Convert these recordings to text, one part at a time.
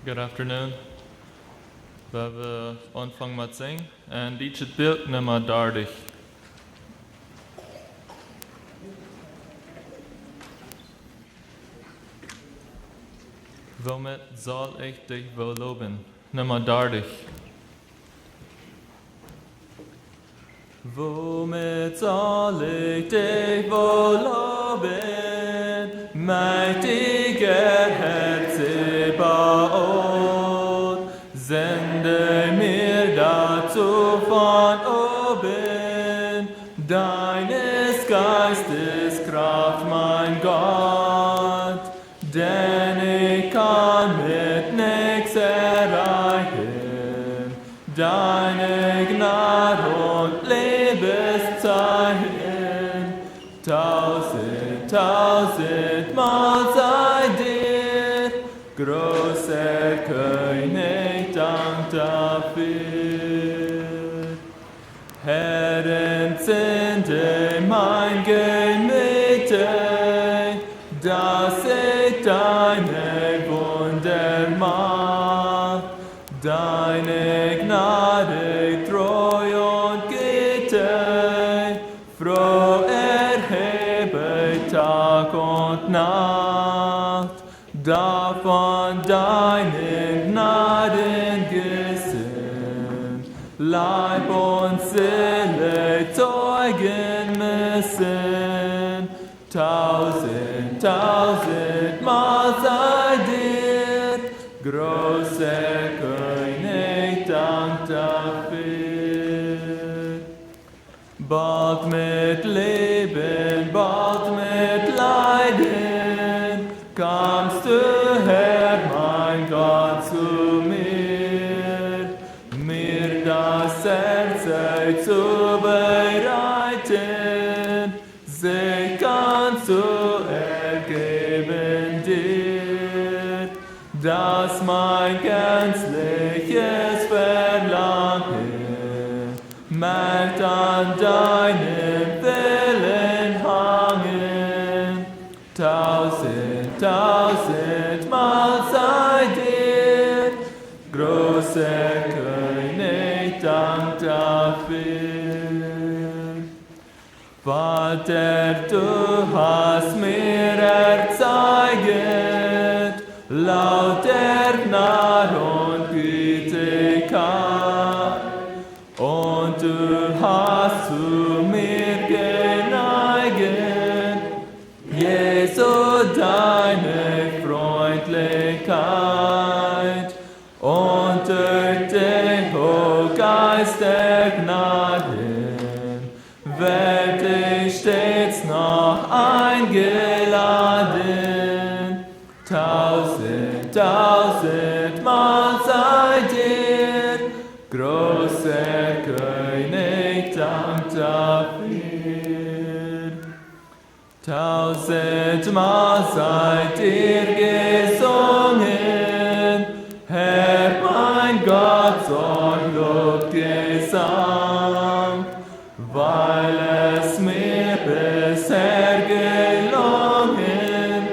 Good afternoon. We hebben aanvang met zingen en dit is het beeld nummer 30. Womit zal ik dich wel loben? Nummer 30. Womit zal ik dich wel loben? Mächtiger Herr Zebaoth, sende mir dazu von oben deines Geistes Kraft, mein Gott, denn ich kann mit nichts erreichen, deine Gnade und Lebenszeichen, tausendmal sei dir, großer König, Dank dafür. Herr, entzünde mein Gemüte, dass ich deine Wunder mach, deine Gnade, Treu und Güte, froh erhebe Tag und Nacht, davon deinen Gnadengüssen, Leib und Seele zeugen müssen, tausendmal sei dir, großer König, Dank dafür. Bald mit Leben, bald mit Leiden, kamst du, Herr, mein Gott, zu mir, mir das Herz zu bereiten, sich ganz zu ergeben dir, dass mein gänzliches Verlangen merkt an deinem Willen hangen, tausendmal sei dir, großer König, Dank dafür. Vater, du hast mir erzeiget, lauter Gnade und Gütigkeit, und du hast zu mir geneiget, Jesu, deine Freundlichkeit, und durch dich, o Geist der Gnaden, werd ich stets noch eingeladen, tausendmal sei dir, großer König, Dank dafür. Tausendmal seid ihr gesungen, Herr, mein Gott, und Lobgesang, weil es mir bisher gelungen,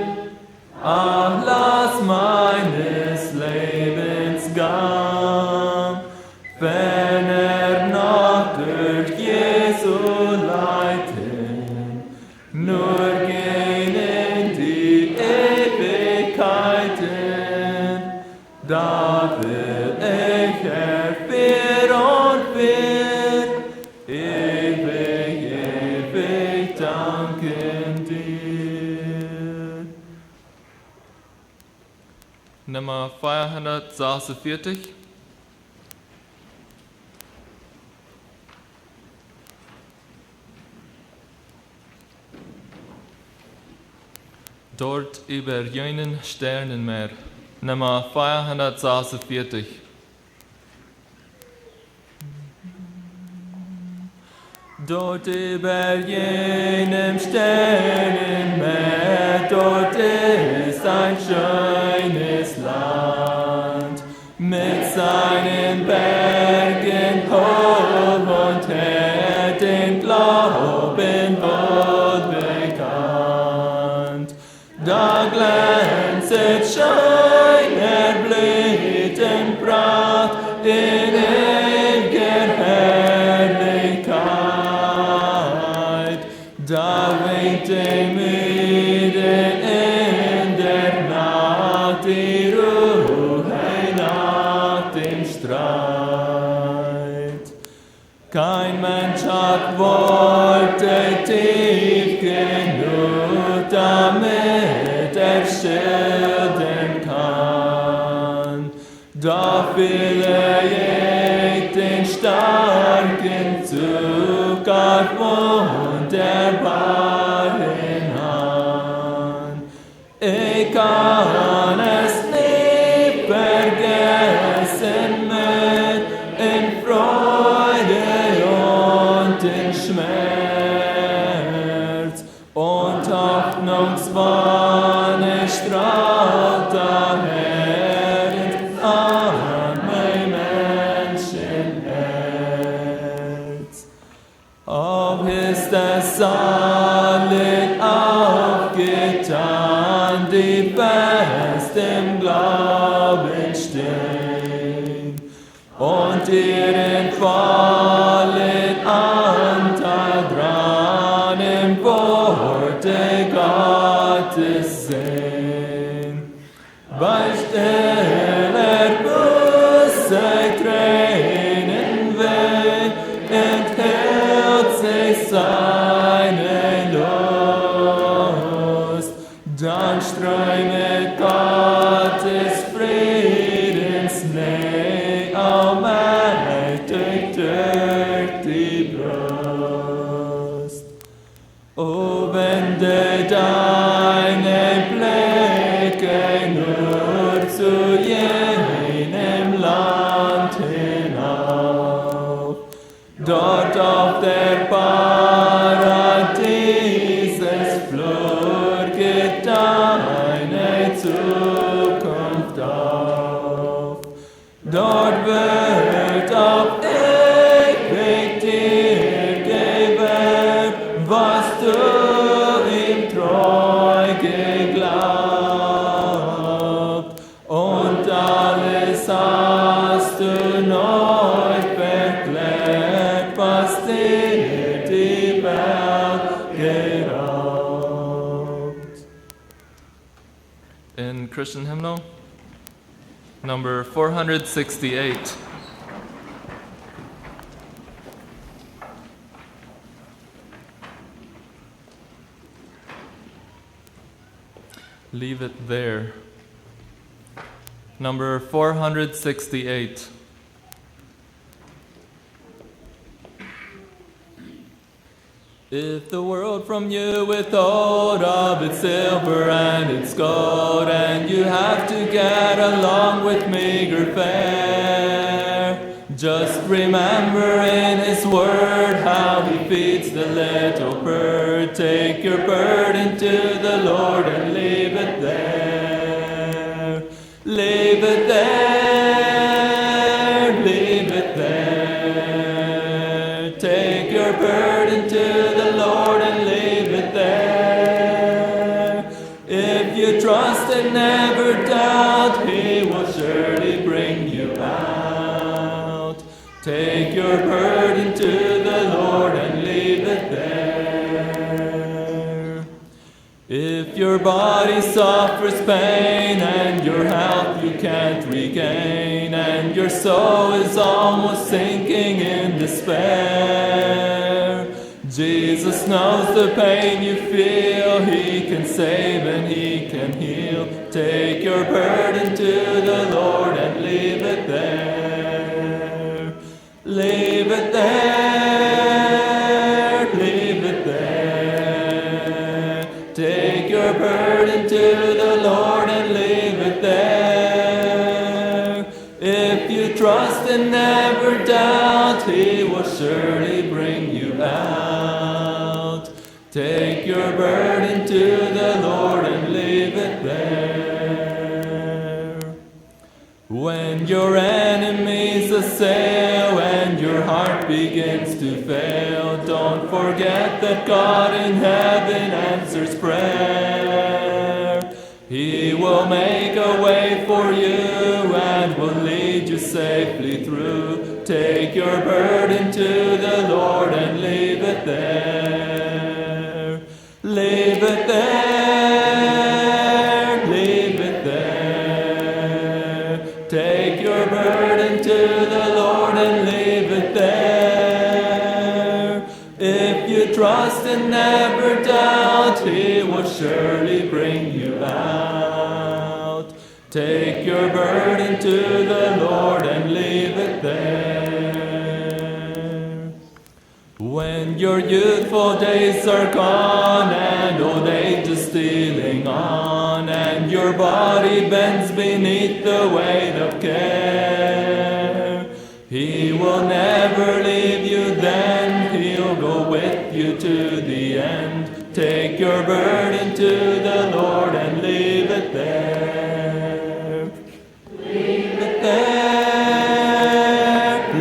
ach, lass meines Lebens Gang, wenn noch durch Jesu leiten, nur gehen in die Ewigkeiten, da will ich für und für ewig danken dir. Nummer 446. Dort über jenen Sternenmeer. Nummer 446. Dort über jenem Sternenmeer, dort ist ein schönes Land, mit seinen Bergen hoch und her, den Glauben wohl bekannt. Da glänzet, scheint, erblüht Kein Mensch hat Worte tief genug, damit schildern kann. Doch will den starken Zug auf wunderbaren an. Ich kann es nie vergessen mit in Freude und in Schmerz und Hoffnungswonne strahlt daher an mein Menschenherz. Ob ist es allen aufgetan, die fest im Glauben stehen und ihren vollen Anteil dran im Worte Gottes sehen. Bei stiller Buße Tränen weh, enthält sich seine Lust, dann strömet Gottes Friedensnähe allmächtig durch die Brust. O wende deine Blicke nur zu jenem Land hinauf, dort auf der Paradieses Flur geht deine Zukunft auf. Dort wird auf ewig dir geben, was du ihm treu geglaubt, und alles hast du neu verklärt, was dir die Welt geraubt. In Christian hymnal, number 468. Leave it there. Number 468. If the world from you withhold of its silver and its gold, and you have to get along with meager fare, just remember in His word how He feeds the little bird. Take your burden to the Lord and leave it there. Leave it there, leave it there. Take your burden to the Lord and leave it there. If you trust and never doubt, He will surely bring you out. Take your burden to the Lord and leave it there. If your body suffers pain and your health you can't regain, and your soul is almost sinking in despair, Jesus knows the pain you feel. He can save and He can heal. Take your burden to the Lord and leave it there. Leave it there, leave it there. Take your burden to the Lord and leave it there. If you trust and never doubt, He will surely bring you out. Take your burden to the Lord and leave it there. When your enemies assail and your heart begins to fail, don't forget that God in heaven answers prayer. He will make a way for you and will lead you safely through. Take your burden to the Lord and leave it there. Leave it there, leave it there. Take your burden to the Lord and leave it there. trust and never doubt, He will surely bring you out. Take your burden to the Lord and leave it there. When your youthful days are gone and old age is stealing on, and your body bends beneath the weight of care, He will never leave you then, He'll go with you to the end. Take your burden to the Lord and leave it there. Leave it there,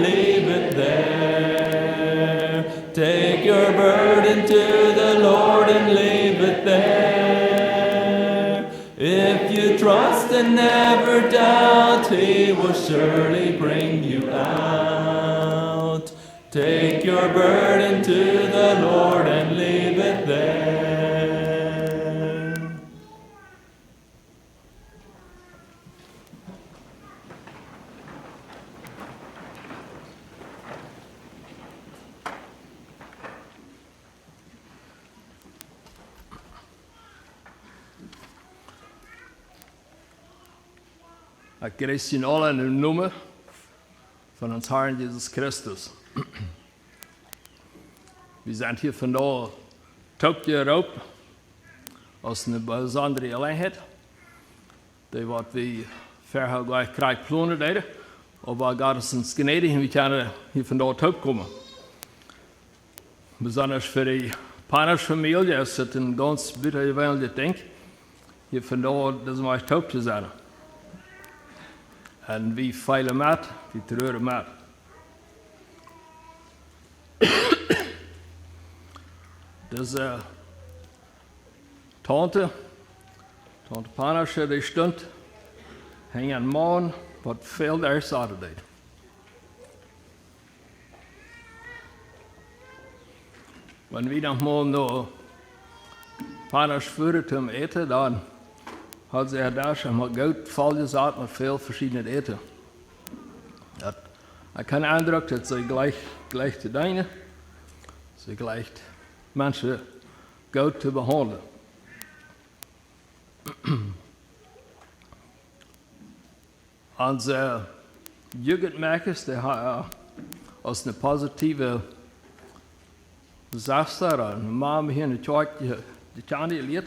leave it there. Take your burden to the Lord and leave it there. If you trust and never doubt, He will surely bring you out. Take your burden to the Lord and leave it there. Ik grüße ihn alle in dem Namen von uns Herrn Jesus Christus. Wir sind hier vandaag tot Europa als eine besondere Gelegenheit, die wat wir vorher gleich planen deden, aber Gott ist uns gnädig und wir können hier vandaag tot kommen. Besonders für die Penner-Familie ist es ein ganz bittergewöhnliches Ding, hier vandaag das mal tot zu sein. En wie feilen met, wie treuren met. Dus Tante Panasche, die stond, hing een man wat veel der zaten deed. Wenn wir noch mal noch Panasch führen zum Eten, dann hat sie da schon mal gut voll gesagt mit viel verschiedenen Eten. Ich habe keinen Eindruck, dass sie gleich zu deinen, sie gleich Menschen gut zu behandeln. Onze Jugendmakers, die haben als eine positive Sache, eine Mama hier in der Kirche, die Tante lehrt.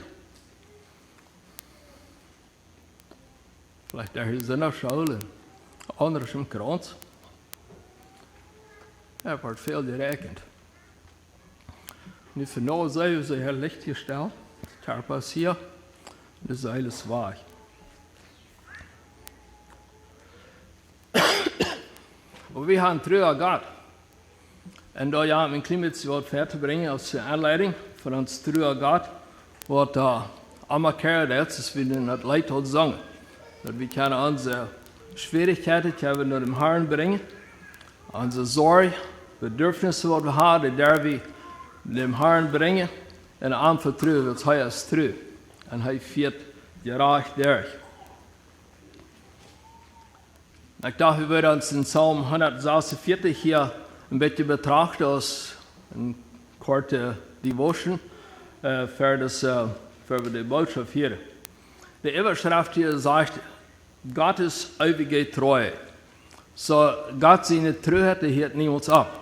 Vielleicht der hier in der Schule, andere im Kranz. Er wird viel gerechnet. Nu voor nou zijn ze heel licht gesteld. Het tarpas hier, de zeil is zwaar. Maar we hebben terug gehad. En daar ja, mijn klimaat wat verder brengen als aanleiding voor ons terug gehad. Wat allemaal keer dat is, we het Leid had zingen. Dat we kunnen onze schwierigheden naar de Herrn brengen. Onze zorg, bedürfnissen wat we hadden, daar we dem Herrn brengen en aanvertrouwen wat hij is trouw. En hij viert gerecht durch. Ik dacht, we würden uns in Psalm 146 hier ein bisschen betrachten als eine kurze Devotion für die Botschaft hier. Die Überschrift hier sagt, Gottes ewige Treue. So, Gott seine Treuheit, die hört niemals ab.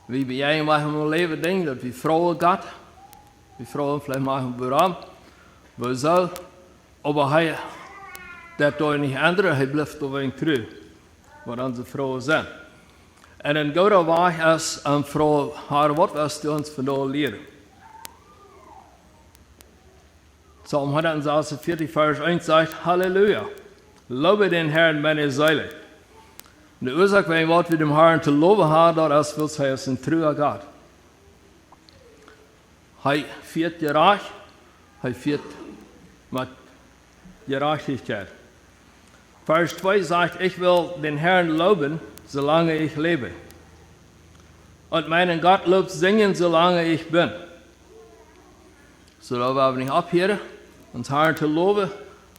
Wie bij jij in mijn leven denken dat we vrouwen Gott, we vrouwen vielleicht machen Buram, we zo, aber hij, dat door niet andere, hij blijft door een trouw, wat onze vrouwen zijn. En een goede weg is een vrouw haar wat was die ons vandaag leren. Psalm 146, Vers 1 zegt, Halleluja, lobe den Herrn meine Seele. De oorzaak waarom wat we dem Herrn te loven hebben, dat is, wil hij is een trouwe God. Hij viert gerecht, hij viert met gerechtigheid. Vers 2 zegt, ich will den Herrn loben, solange ich lebe. Und meinen Gottlob singen, solange ich bin. Zodat we niet abheren, ons Herrn te loven,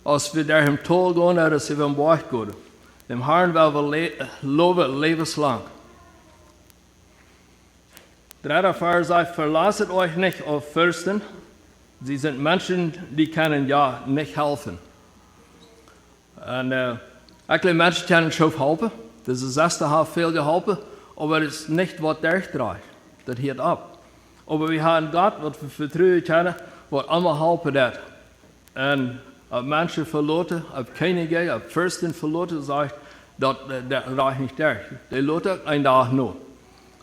als we daar hem tol gaan, dat ze van boord gaan. Dem Herrn will wir loben lebenslang. Dritter Vers sagt, verlasset euch nicht auf Fürsten. Sie sind Menschen, die können ja nicht helfen. En enkele mensen kunnen zo helpen. Dus de zesde heeft veel geholpen. Maar het is niet wat dergdraait. Dat hield op. Maar we hebben God, wat we vertrouwen kunnen, wat allemaal helpen dat. En als mensen verloten, als Könige, als Fürsten verloten, zegt dat reicht niet derg. Die laten ook een dag nog.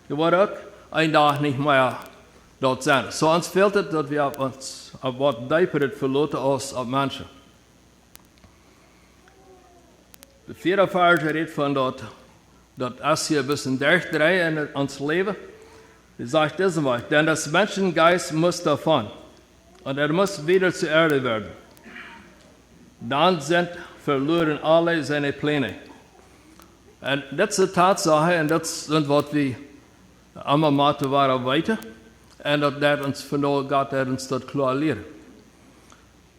Die worden ook een dag niet meer dat zijn. Zo ons fehlt het dat we op wat dieper het verloten als op mensen. De vierde vers redt van dat als je een beetje dergdraait in ons leven, die zegt deze wat, denn das Menschengeist muss davon und muss wieder zur Erde werden. Dann sind verloren alle seine Pläne. En dat is de Tatsache en dat is wat we allemaal moeten waren weten. En dat ons vandaag gaat ons dat klaar leren.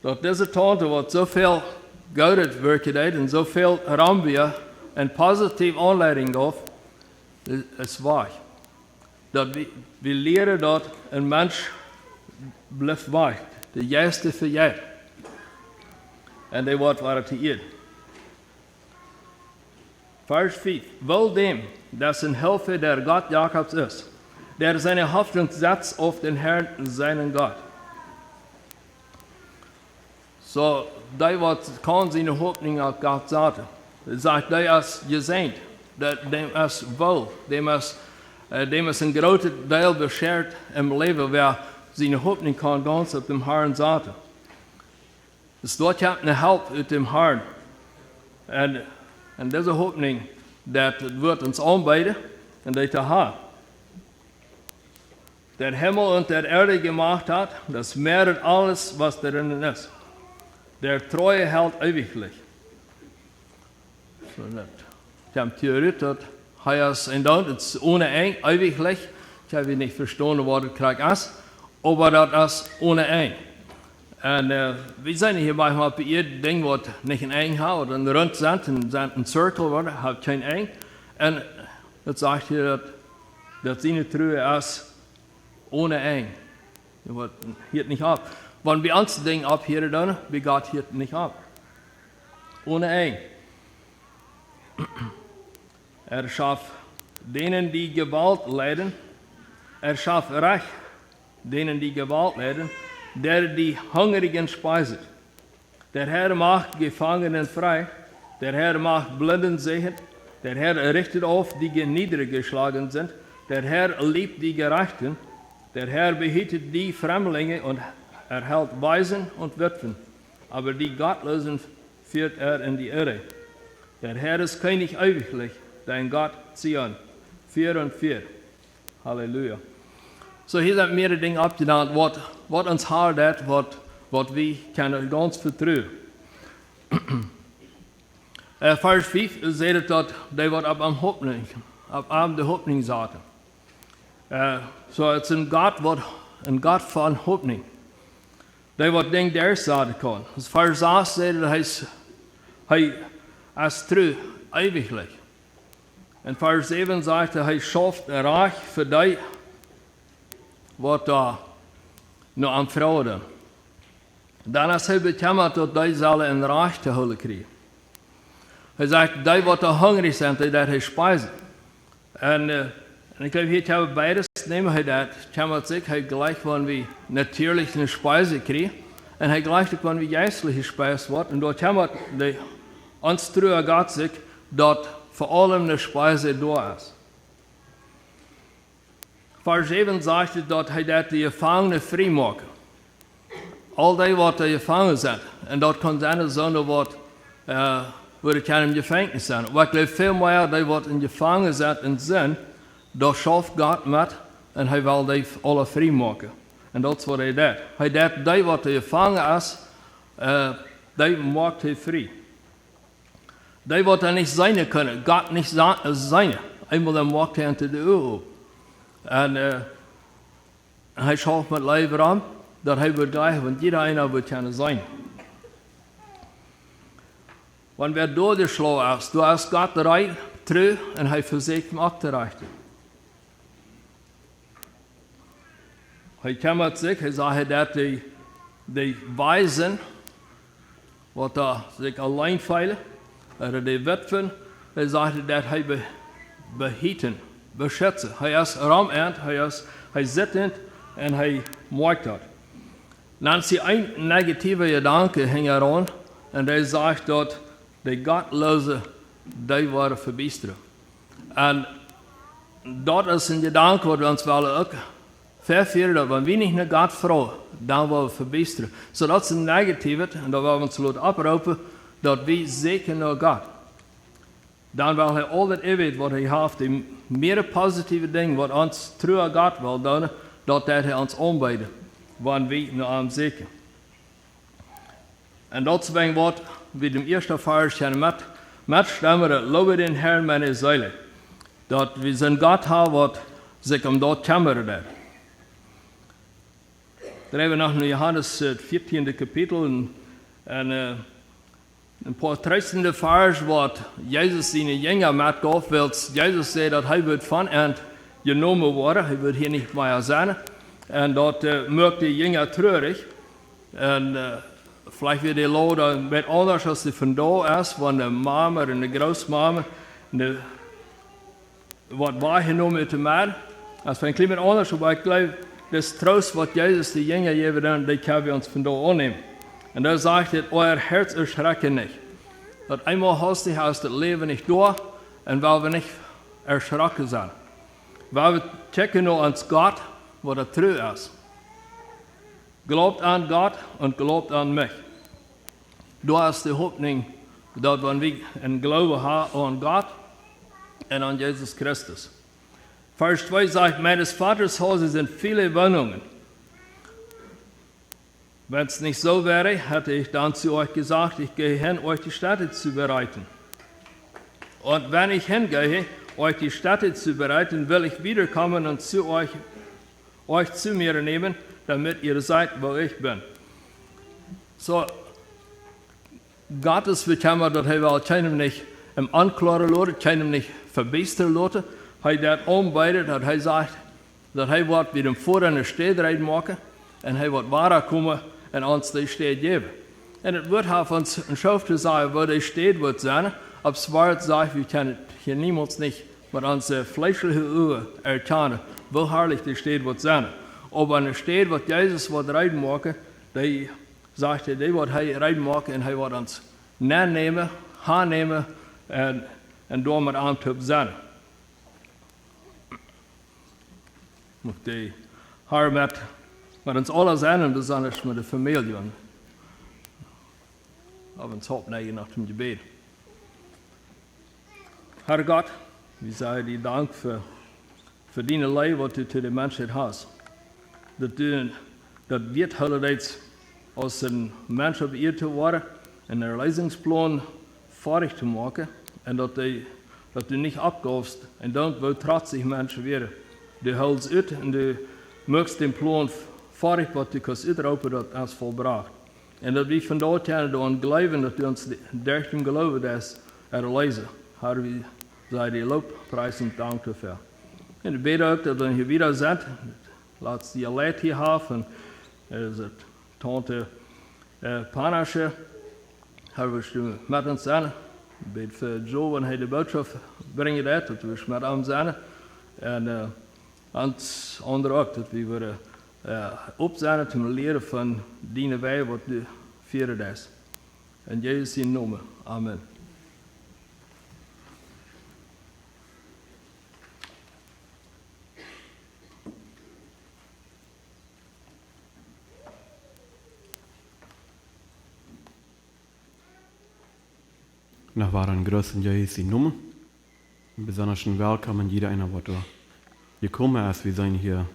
Dat deze tante wat zoveel goud werken deed en zoveel rambier en positieve aanleiding gaf, is waar. Dat we leren dat een mens blijft waar. De juiste verjaart. En die wordt waar te eer. Vers 5. Wel dem, dat een Hilfe der Gott Jakobs ist, der seine Hoffnung setzt auf den Herrn, seinen Gott. So, die wat kan zijn Hoffnung auf Gott zetten. Sagt, die is gezegend, dem is wel, dem is een grote deel beschert im Leben, waar zijn Hoffnung kan ganz auf dem Herrn zetten. Dus dort hebt een help uit dem Herrn. En deze Hoffnung, dat wird uns aanbieden en dat te haben. Der Himmel und der Erde gemacht hat, das Meer und alles, was darin ist. Der Treue hält ewiglich. So, ich habe Theorie, dass heißt in Deutsch, es ist ohne Eng, ewiglich. Ich habe nicht verstanden, was das Krieg ist, aber das ist ohne Eng. Und wir sind hier manchmal bei jedem Ding, was nicht ein Eng hat, oder ein Rund sind, ein Circle, hat kein Eng. Und das sagt hier, dass seine Treue ist ohne Eng. Das hört nicht ab. Wenn wir uns Dinge abhören, dann geht hier nicht ab. Ohne Eng. Er schafft denen, die Gewalt leiden. Er schafft Recht denen, die Gewalt leiden. Der die Hungrigen speiset. Der Herr macht Gefangenen frei. Der Herr macht Blinden sehen. Der Herr richtet auf, die niedergeschlagen sind. Der Herr liebt die Gerechten. Der Herr behütet die Fremdlinge und erhält Waisen und Witwen. Aber die Gottlosen führt er in die Irre. Der Herr ist König ewiglich, dein Gott Zion. 4 und 4. Halleluja. So hier sind mehrere Dinge abgedacht, was uns hart, was wir können ganz vertrauen. Vers 5 sagt, dass die wird ab am Abend der Hoffnung zaten. So es ist ein Gott von Hoffnung. Die wird Dinge der zaten kann. Das Vers 6 sagt, er ist treu, ewiglich. Und Vers 7 sagt, er schafft ein Reich für die, wat daar nog aan vrouwen. Dan is hij bekend dat die zullen een reich te houden krijgen. Hij zegt, die wat hungrig zijn, die dat hij speisen. En ik glaube, hier hebben we beides nemen. Hij dat, kan zich, hij gleich van wie natuurlijke Speise krijgen. En hij gleich van wie geistliche Speise wordt. En dat hebben we ons terug gaat zich, dat voor allem de Speise door is. Vers 7 sagt, dat hij dat de Gefangenen vrij maakt. Al die wat de gevangen zijn. En dat kan zijn zonder wat we kunnen in gevangenis zijn. Maar ik geloof veel meer die wat in gevangen zijn en zijn, dat schaft God met en hij wil die alle vrij maken. En dat is wat hij deed. Hij deed die wat de gevangen is, die maakt hij vrij. Die wat er niet zijn kunnen, God niet zijn. Eenmaal dan maakt hij into de ogen. En hij schaft met leven aan, dat hij wil gleichen, want jeder einer wil kunnen zijn. Wanneer wir doorgeslagen ist, du hast Gott rein, treu, und hij verzegt hem ab te richten. Hij kümmert sich, hij sagt, dass die Weisen, wat da sich allein feilen, oder die Witwen, hij sagt, dass hij behieten, beschützen. Hij is ramend, hij zittend en hij maakt dat. Dan is een negatieve gedanke hängt aan en hij zegt dat de Gottlosen, die worden verbisteren. En dat is een gedanke wat we ons wel ook vervieren, dat wanneer we niet naar God vragen, dan worden we verbisteren. So dat is een negatieve, en dat willen we ons laten oproepen, dat we zeker naar God. Dan wil hij al dat weet wat hij heeft, die meer positieve dingen, wat ons trouw aan God wil doen, dat hij ons aanbiedt, wanneer we naar hem zeker. En dat is wat we de eerste vers met stemmen, dat loven den Herrn meine Seele. Dat we zijn God hebben wat zich om dat kümmert. Dan hebben we nog in Johannes het 14e kapitel en een paar treffende vers wat Jezus zijn Jünger metgaf, wil Jezus zei dat hij wordt van en genomen worden, hij wordt hier niet meer zijn. En dat maakt de Jünger treurig. En vielleicht wird die Leute met anders als die van daar is, van de mama en de grootmama, wat waargenomen te maken. Als we een klein beetje anders, maar ik geloof, das troost wat Jezus de Jünger gegeven heeft, die kunnen we ons van daar aannemen. En daar zegt het, euer Herz erschrecken nicht. Dat eenmaal hastig is het leven niet door en waar we niet erschrocken zijn. Waar we checken naar ons God, wat er trouw is. Glaubt aan God en glaubt aan mich. Daar is de hoopning dat we een geloof hebben aan God en aan Jezus Christus. Vers 2 sagt, meines Vaters Hause sind viele Wohnungen. Wenn es nicht so wäre, hätte ich dann zu euch gesagt, ich gehe hin, euch die Städte zu bereiten. Und wenn ich hingehe, euch die Städte zu bereiten, will ich wiederkommen und euch zu mir nehmen, damit ihr seid, wo ich bin. So, Gottes bekymmer dat hij wel keinem nicht im Anklagen lassen, keinem nicht verbessern lassen. Hij dat aanbiedt, dat hij zegt, dat hij wordt weer een voor in de stad rijden maken en hij wordt waar komen en ons die stad geven. En het wordt af ons een schoof te zeggen, waar die stad wordt zijn, op zwart zegt, we kunnen hier niemand niet met onze fleischliche ogen erkennen, hoe herrlich die stad wordt zijn. Aber eine stad wat Jezus wordt rijden maken, die zegt hij, die wordt hij rijden maken en hij wordt ons nemen, aannemen en door met aan te zijn. Moet die haar met ons allen zijn en besonders met de familie. Auf uns Hauptneigen nach dem Gebet. Herr Gott, wir sagen dir Dank für deine Liebe, was du zu der Menschheit hast. Dat wird allerdings aus einem Menschen auf ihr zu werden, einen Erlösungsplan fertig zu machen und dass du nicht abgibst und dann will trotzig Menschen werden. Du hältst ut und du möchtest den Plan fertig, was du kannst utropen, dass das vollbracht. Und dass wir von dort her daran glauben, dass du uns durch den Glauben das erlösen. Herr, wir sei dir Lob, Preis und Dank dafür. Und ich bete auch, dass wir hier wieder sind. Laat die Leid hier haben. Er ist Tante Panasche. Herr, willst du mit uns sein? Ich bete für Joe, wenn er die Botschaft bringen wird, dass wir mit ihm sein. Und uns andere auch, dass wir op zijn te leren van die wij wat de vieren is. En Jezus in naam. Amen. Nach waren größten Jezus in naam. Besonders willkommen jeder einer, was gekommen ist. Wir sind hier.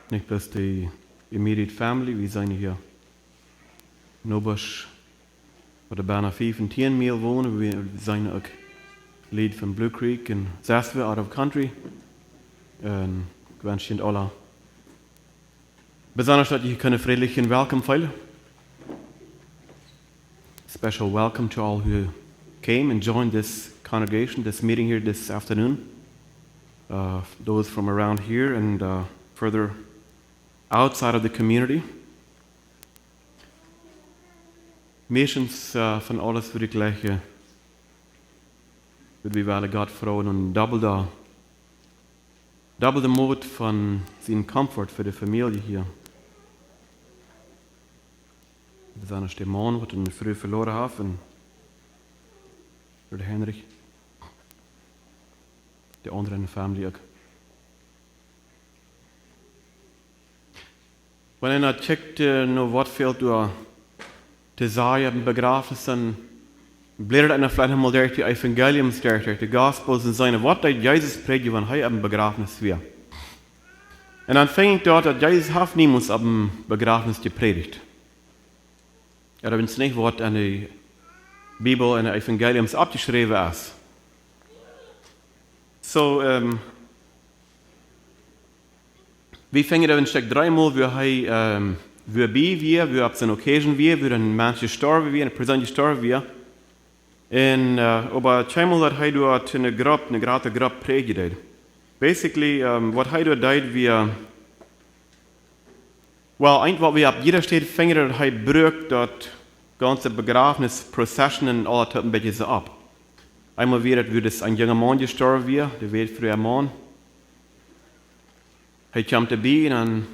Nicht bloß die immediate family, wir sind hier nobers, oder bijna 15 Mil wohnen. Wir sind auch Lied von Blue Creek und 6 out of country. Und ich wünsche Ihnen alle besonders, dass ich einen friedlichen Welcome feiern. Special welcome to all who came and joined this congregation, this meeting here this afternoon. Those from around here and further outside of the community. Meestens van alles würde ich gleich würde wir Gott freuen und double de Mut von seinem Comfort für die Familie hier. Besonders der Mann, was wir früh verloren haben, für den Henrich. Die anderen in der Familie auch. Wenn er checkt, nur was fehlt, te sagen, im Begräbnis, dann blättert einer vielleicht einmal durch die Evangeliums durch die Gospels und seine Worte, Jesus predigt, wenn er am Begräbnis wäre. Und dann fängt dort, dass Jesus hat niemals am Begräbnis gepredigt. Ja, da ist nicht, was an der Bibel, an der Evangeliums abgeschrieben ist. So, wir fangen da in Stück 3 Mal, wir wir ab seiner Occasion wir ein Mensch gestorben wir, eine Person gestorben wir. Und, aber zweimal hat er dort eine große Gruppe predigt. Basically, was er dort deed, wir, eigentlich, was wir ab jeder Stadt fangen, dass er brücht dort ganze Begräbnisprozession und alles ein bisschen so ab. Einmal wird ein junger Mann gestorben wir, der wird früher Mann. Er kommt dabei und dann,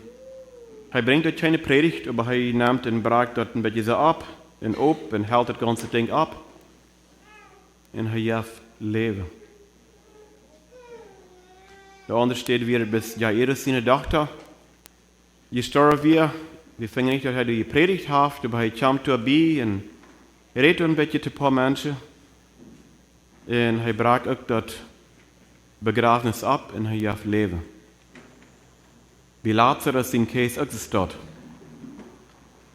er bringt dort keine Predigt, aber er nimmt und bragt dort ein bisschen so ab und hält das ganze Ding ab. Und er darf leben. Der andere steht wieder bis Jairus seine Tochter gestorben wir fangen nicht, dass er die Predigt hat, aber er kommt dabei und redet ein bisschen zu ein paar Menschen. Und er bragt auch das Begräbnis ab und er darf leben. Wie Lazarus in Case auch ist dort.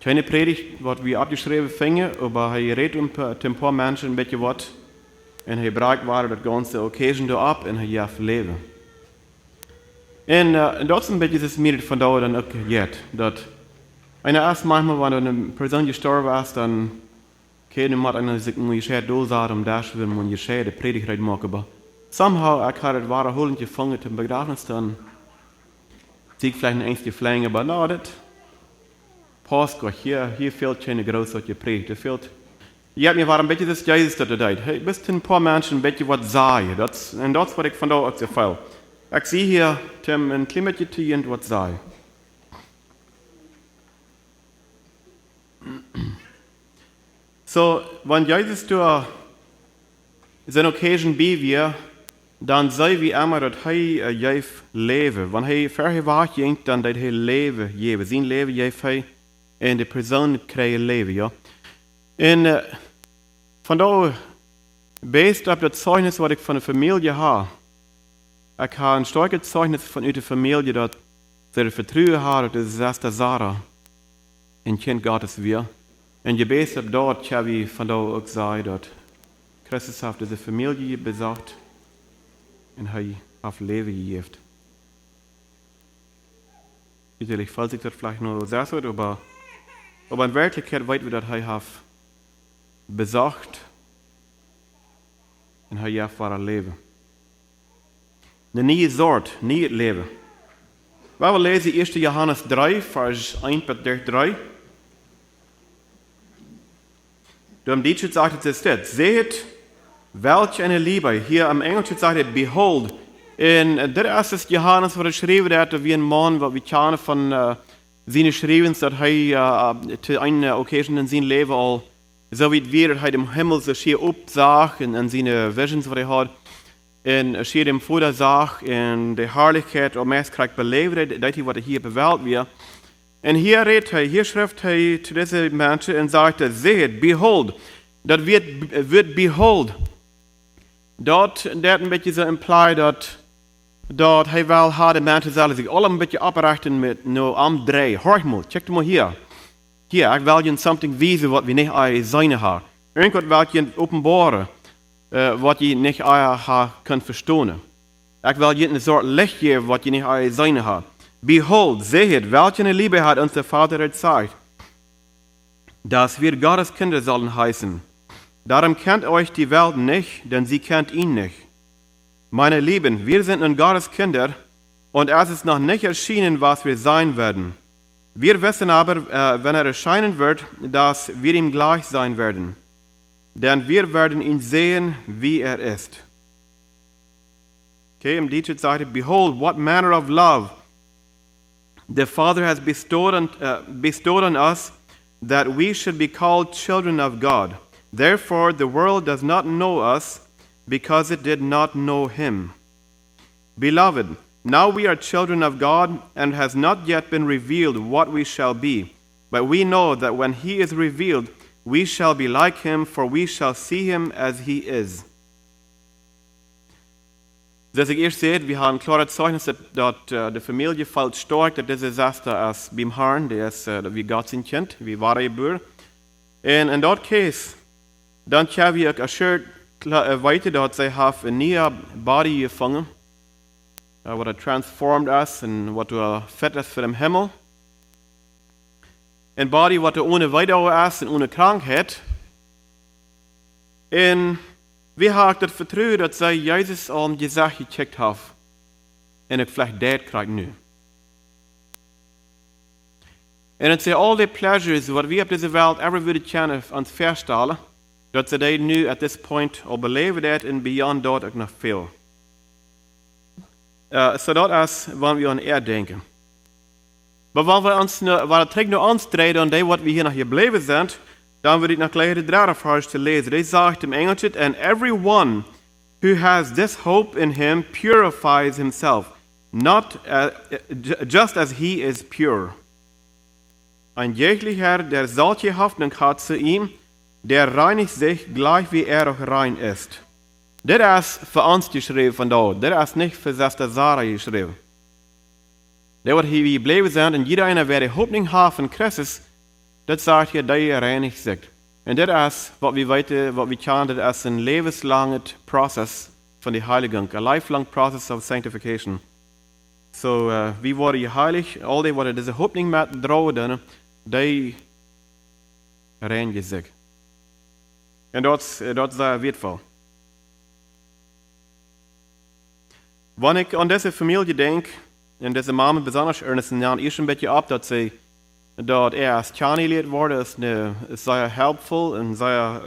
Keine Predigt, was wir abgeschrieben fängen, aber er redet zu ein paar Menschen ein bisschen was. Und er bragt das ganze Occasion da ab und er darf leben. Und dort ist ein bisschen das mir von da dann auch jetzt. Einer erst manchmal, wenn eine Person gestorben ist, dann keiner hat einer sich nur gescheit da um das will man gescheit die Predigt machen, aber somehow ich habe das wahre Holen gefangen zum Begräbnis dann sieht vielleicht ein einziges Flange, aber no, das passt gut. Hier fehlt keine großartige Predigt. Ja, mir war ein bisschen das Jesus da deed. Hey, bist ein paar Menschen ein bisschen was sagen. Und das was ich von da auch gefällt. Ich sehe hier Tim ein Klimatje und was sagen. So, wenn Jesus da seine Occasion bei wir, dann sei wie immer, dass er jeff leben. Wenn er vorher war, dann dass er leben geben. Sein Leben jeff er und die Person kriegt leben, ja. Und von da, based auf das Zeugnis, was ich von der Familie habe, ich habe ein starkes Zeugnis von der Familie, dass sie Vertrauen haben, dass das ist Sara, ein Kind Gottes wir. Und based auf dort, habe ich von da auch gesagt, dass Christus auf diese Familie besagt, und er auf Leben gegeben. Natürlich, falls ich das vielleicht nur sagen würde, aber in Wirklichkeit weit wir, dass er auf besagt und er auf wahre Leben. Eine neue Sorte, neues Leben. Wir lesen 1. Johannes 3, Vers 1 bis 3. Im Deutschen sagt es das, seht, welch eine Liebe. Hier am Englischen sagt es, behold. In der 1. Johannes wurde geschrieben, dass wie ein Mann, was wir kennen von seinen Schreibens, dass er zu einer Occasion in seinem Leben all, so wie wir, dass er im Himmel so schier absah, und seine Visions, die er hat, und schier dem Vater sah, und die Herrlichkeit, und meist kriegt belebt, das ist, was er hier bewählt wird. Und hier redet er, hier schreibt er zu diesen Menschen und sagt, seht, behold, das wird behold. Dort ein bisschen so implied, dass er will haben, die Menschen sollen sich alle ein bisschen abrichten mit nur am Dreh. Hör mal, check mal hier. Hier, ich will Ihnen something wiesen, was wir nicht sein haben. Irgendwas will ich Ihnen offenbaren, was ihr nicht könnt verstehen. Ich will Ihnen eine Sorte Licht geben, was ihr nicht sein habt. Behold, seht, welche Liebe hat unser Vater gezeigt, dass wir Gottes Kinder sollen heißen. Darum kennt euch die Welt nicht, denn sie kennt ihn nicht. Meine Lieben, wir sind nun Gottes Kinder und es ist noch nicht erschienen, was wir sein werden. Wir wissen aber, wenn erscheinen wird, dass wir ihm gleich sein werden. Denn wir werden ihn sehen, wie ist. Okay, im Died sagt, behold, what manner of love the Father has bestowed on us, that we should be called children of God. Therefore the world does not know us, because it did not know him. Beloved, now we are children of God, and it has not yet been revealed what we shall be. But we know that when he is revealed, we shall be like him, for we shall see him as he is. Zoals ik eerst zei, we hebben een klare Zeugnis dat de familie valt stark, dat deze zaste als beim Herrn, die is wie God zijn kind, wie ware boer. En in dat case, dan hebben we ook assured weten dat zij een nieuwe body gevangen, wat transformed us en wat fit is voor de hemel. Een body wat ohne Weidauer is en ohne krankheid. En we hebben dat vertrouwen dat zij Jezus al een gezag gecheckt heeft. En het vielleicht deed krijgt nu. En het zijn al die pleasures wat we op deze wereld ever willen kennen ons verstellen, dat ze die nu at this point al beleven dat en beyond dat ook nog veel. Zodat is wanneer we aan denken. Maar wanneer we ons terug naar ons treden en die wat we hier nog gebleven zijn, dan wil ik nog gleich de derde vers te lezen. Die zegt im Engels, and everyone who has this hope in him purifies himself, just as he is pure. Ein jeglicher, der solche Hoffnung hat zu ihm, der reinigt sich gleich wie auch rein ist. Dit is voor ons geschreven vandaag. Dit is niet voor zuster Sara geschreven. Dat wat hier gebleven zijn en iedereen waar de hoopning heeft van Christus, dat zegt je dat je reinigt zich. En dit is wat we weten, wat we kennen, dat is een levenslange proces van de heiliging. A lifelong process of sanctification. So, we worden je heilig, al die wat deze hoopning met drogen, die reinigen zich. En dat is waardevol. Wanneer ik aan deze familie denk, en deze mama besonders ernst, dan is een beetje op dat als Tjani worden, is zeer helpvol en zeer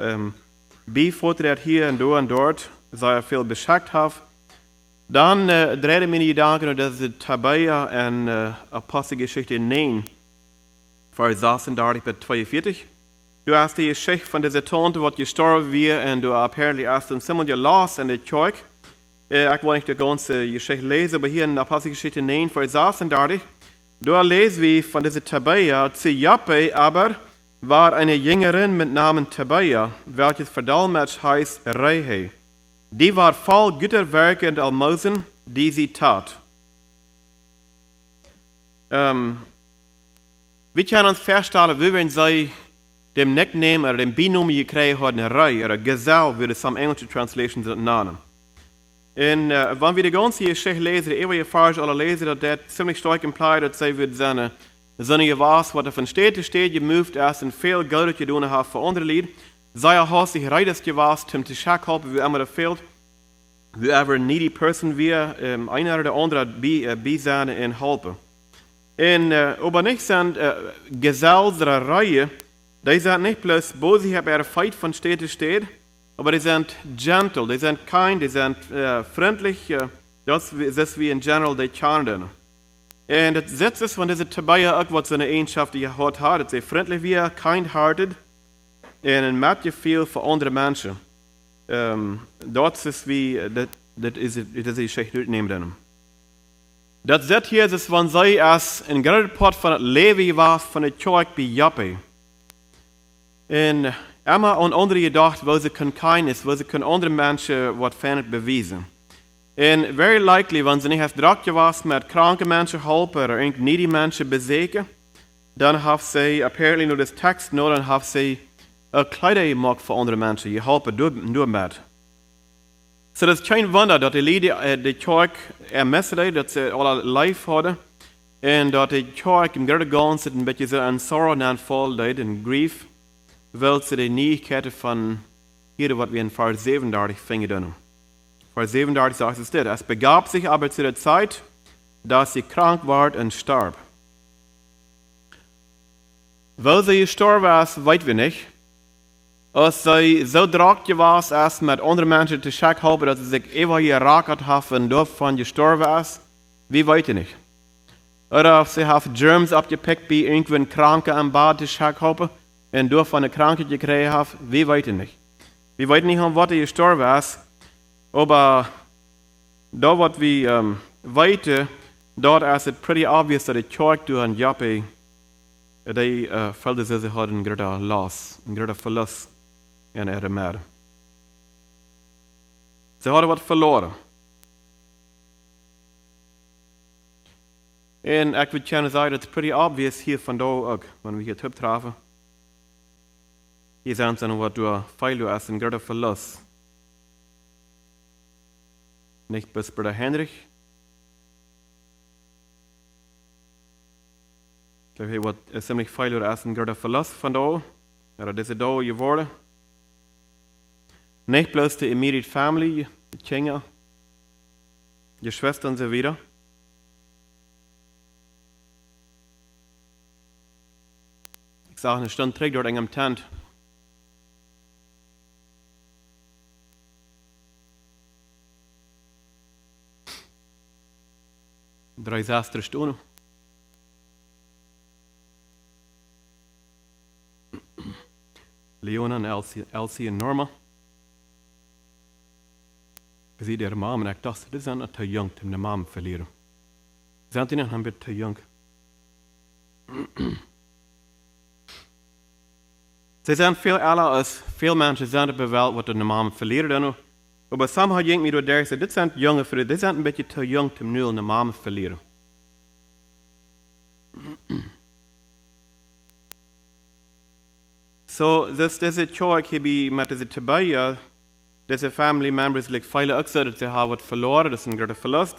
bijvoorbeeld hier en dort, zeer veel beschäftigt heeft. Dan draaide mijn gedanken dat ze Tabea en Apostelgeschichte 9, vers 36 bis 42. Du hast die Geschichte van deze tante wat gestorven weer en du apparently hast een simmelje los in de kerk. Ik wil niet de ganze Geschichte lezen, maar hier in Apostelgeschichte 9, vers 36, da lesen wir von dieser Tabea, zu Joppe aber war eine Jüngerin mit Namen Tabea, welches verdolmetscht heißt Rehe. Die war voll guter Werke und Almosen, die sie tat. Wir können uns vorstellen, wie wenn sie dem Nickname oder dem Binom gekriegt haben, Rei oder Gesell, würde es am englischen Translation nennen. En wanneer we de ganze Geschichte lezen, de eeuwige vers alle lezen, dat ziemlich stark implied dat zij wird zijn gewas, wat van steed te steed gemoved is en veel geld dat je doen heeft voor andere lied. Zij heeft zich reeds gewas, om te schaak helpen, wie immer dat fehlt. Whoever needy person wir, einer oder andere bij zijn en helpen. En aber nicht zijn gezels der Reihe, die zijn niet plus boos hebben fight van steed te steed. Aber die sind gentle, die sind kind, die sind freundlich. Das ist wie in general die kennen. Und das Sitz ist von dieser Tabea auch, was seine Eigenschaft die hat, dass sie freundlich wie, kind-hearted und ein Mitgefühl für andere Menschen. Das ist wie, das ist die Geschichte nehmen. Das Sitz hier ist, wenn sie als ein großer Part von der Leben war, von der Kirche bei Joppe. Und immer an andere gedacht, wo sie kein ist, wo sie andere Menschen was verändert beweisen. Und very likely, wenn sie nicht als Dracht was mit kranken Menschen helfen oder irgendeine needy Menschen besägen, dann haben sie apparently nur das Text, nur dann haben sie Kleider gemacht für andere Menschen, die helfen nur mit. So das ist kein Wunder, dass die Leute die Kirche ermessen, dass sie alle live haben und dass die Kirche im Grunde Ganzen ein bisschen so an Sorrow und Fall und Grief, weil sie die Neuigkeiten von hier, was wir in Vers 37 finden. Vers 37 sagt es dit: Es begab sich aber zu der Zeit, dass sie krank ward und starb. Wo sie gestorben ist, weten wir nicht. Als sie so druk was ist, mit anderen Menschen zu schauen haben, dass sie sich ewig geraakt haben und davon gestorben ist, wir weten nicht. Oder ob sie Germs abgepickt bei irgendeinem Kranken am Bad zu schauen haben und davon eine Krankheit gekriegt haben, wir weten nicht. Wir weten nicht, was sie gestorben ist, aber da, was wir weten, dort ist es pretty obvious, dass die Kirche durch ein Jappe, die fällt sie hat einen großen Loss, einen großen Verlust in ihrem Meer. Sie haben was verloren. Und ich würde gerne sagen, es ist pretty obvious hier von da auch, wenn wir hier Typ treffen. Hier sind sie, was du feil hast, ein großer Verlust. Nicht bis Bruder Henrich. Ich glaube, was ist ziemlich feil ist, ein großer Verlust von da. Oder das ist da geworden. Nicht bloß die immediate family, die Kinder, die Schwestern und so weiter. Ich sage eine Stunde zurück dort in einem Tent. Drei Sastre Stunden. Leona und Elsie und Norma. Ich sehe ihre Mama und ich dachte, die sind noch zu jung, um die Mama zu verlieren. Sind die noch ein bisschen zu jung? Sie sind viel älter als viele Menschen sind auf der Welt, die die Mama verlieren. Aber somehow denkt mir, die sind junge Frühe, die sind ein bisschen zu jung, um nur eine Mama zu verlieren. So, diese Kirche hier mit dieser Tabaya, diese Family Members, like viele auch sagen, sie haben was verloren, das ist ein großer Verlust.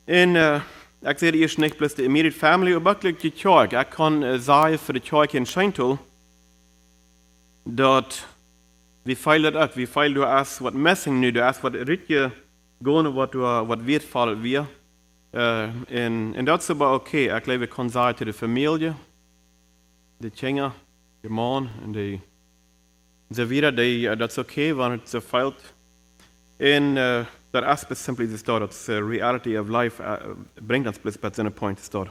Und ich sehe hier nicht bloß die immediate Family, aber auch die Kirche. Ich kann sagen für die Kirche in Scheintul, dass wie viel das auch, wie viel du hast, was Messing nu, du hast, was richtig gehen, was wertvoll wird. Und das ist aber okay. Ich glaube, ich kann sagen zu der Familie, die Kinder, die Mann und die so wieder, das ist okay, wenn es so fehlt. Und das ist simply das dort, das Reality of Life bringt uns bis zu einem Punkt dort.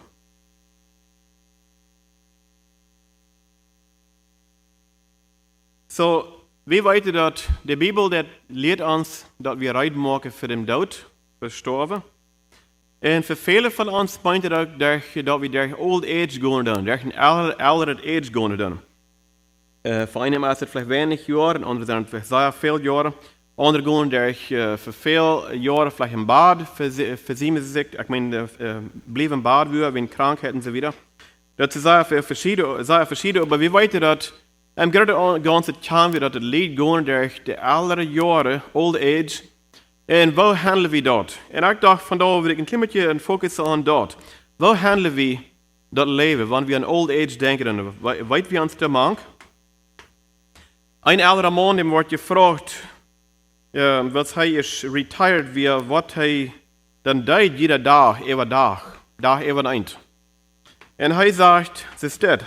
So, wie weit dass die Bibel lehrt uns, dass wir Reid machen für den Tod, für Sterben. Und für viele von uns meint es auch, dass wir durch Old Age gehen, durch ein älteres Age gehen. Für einen ist es vielleicht wenig Jahre, andere sind es vielleicht sehr viele Jahre. Andere gehen durch für viele Jahre vielleicht im Bad, für sie mit sich, ich meine, bleiben im Bad wegen Krankheiten und so weiter. Das ist sehr verschieden, aber wie weit dass gerade ganze Zeit wir das Lied gehen durch die älteren Jahre, Old Age, und wo handeln wir dort? Und ich dachte, von da würde ich ein klein bisschen Fokus an dort. Wo handeln wir das Leben, wenn wir an Old Age denken? Weit wir uns der Mank? Ein älterer Mann, dem wird gefragt, was er ist retired wird, was er dann tut jeder Tag, über ein. Und er sagt, es ist das.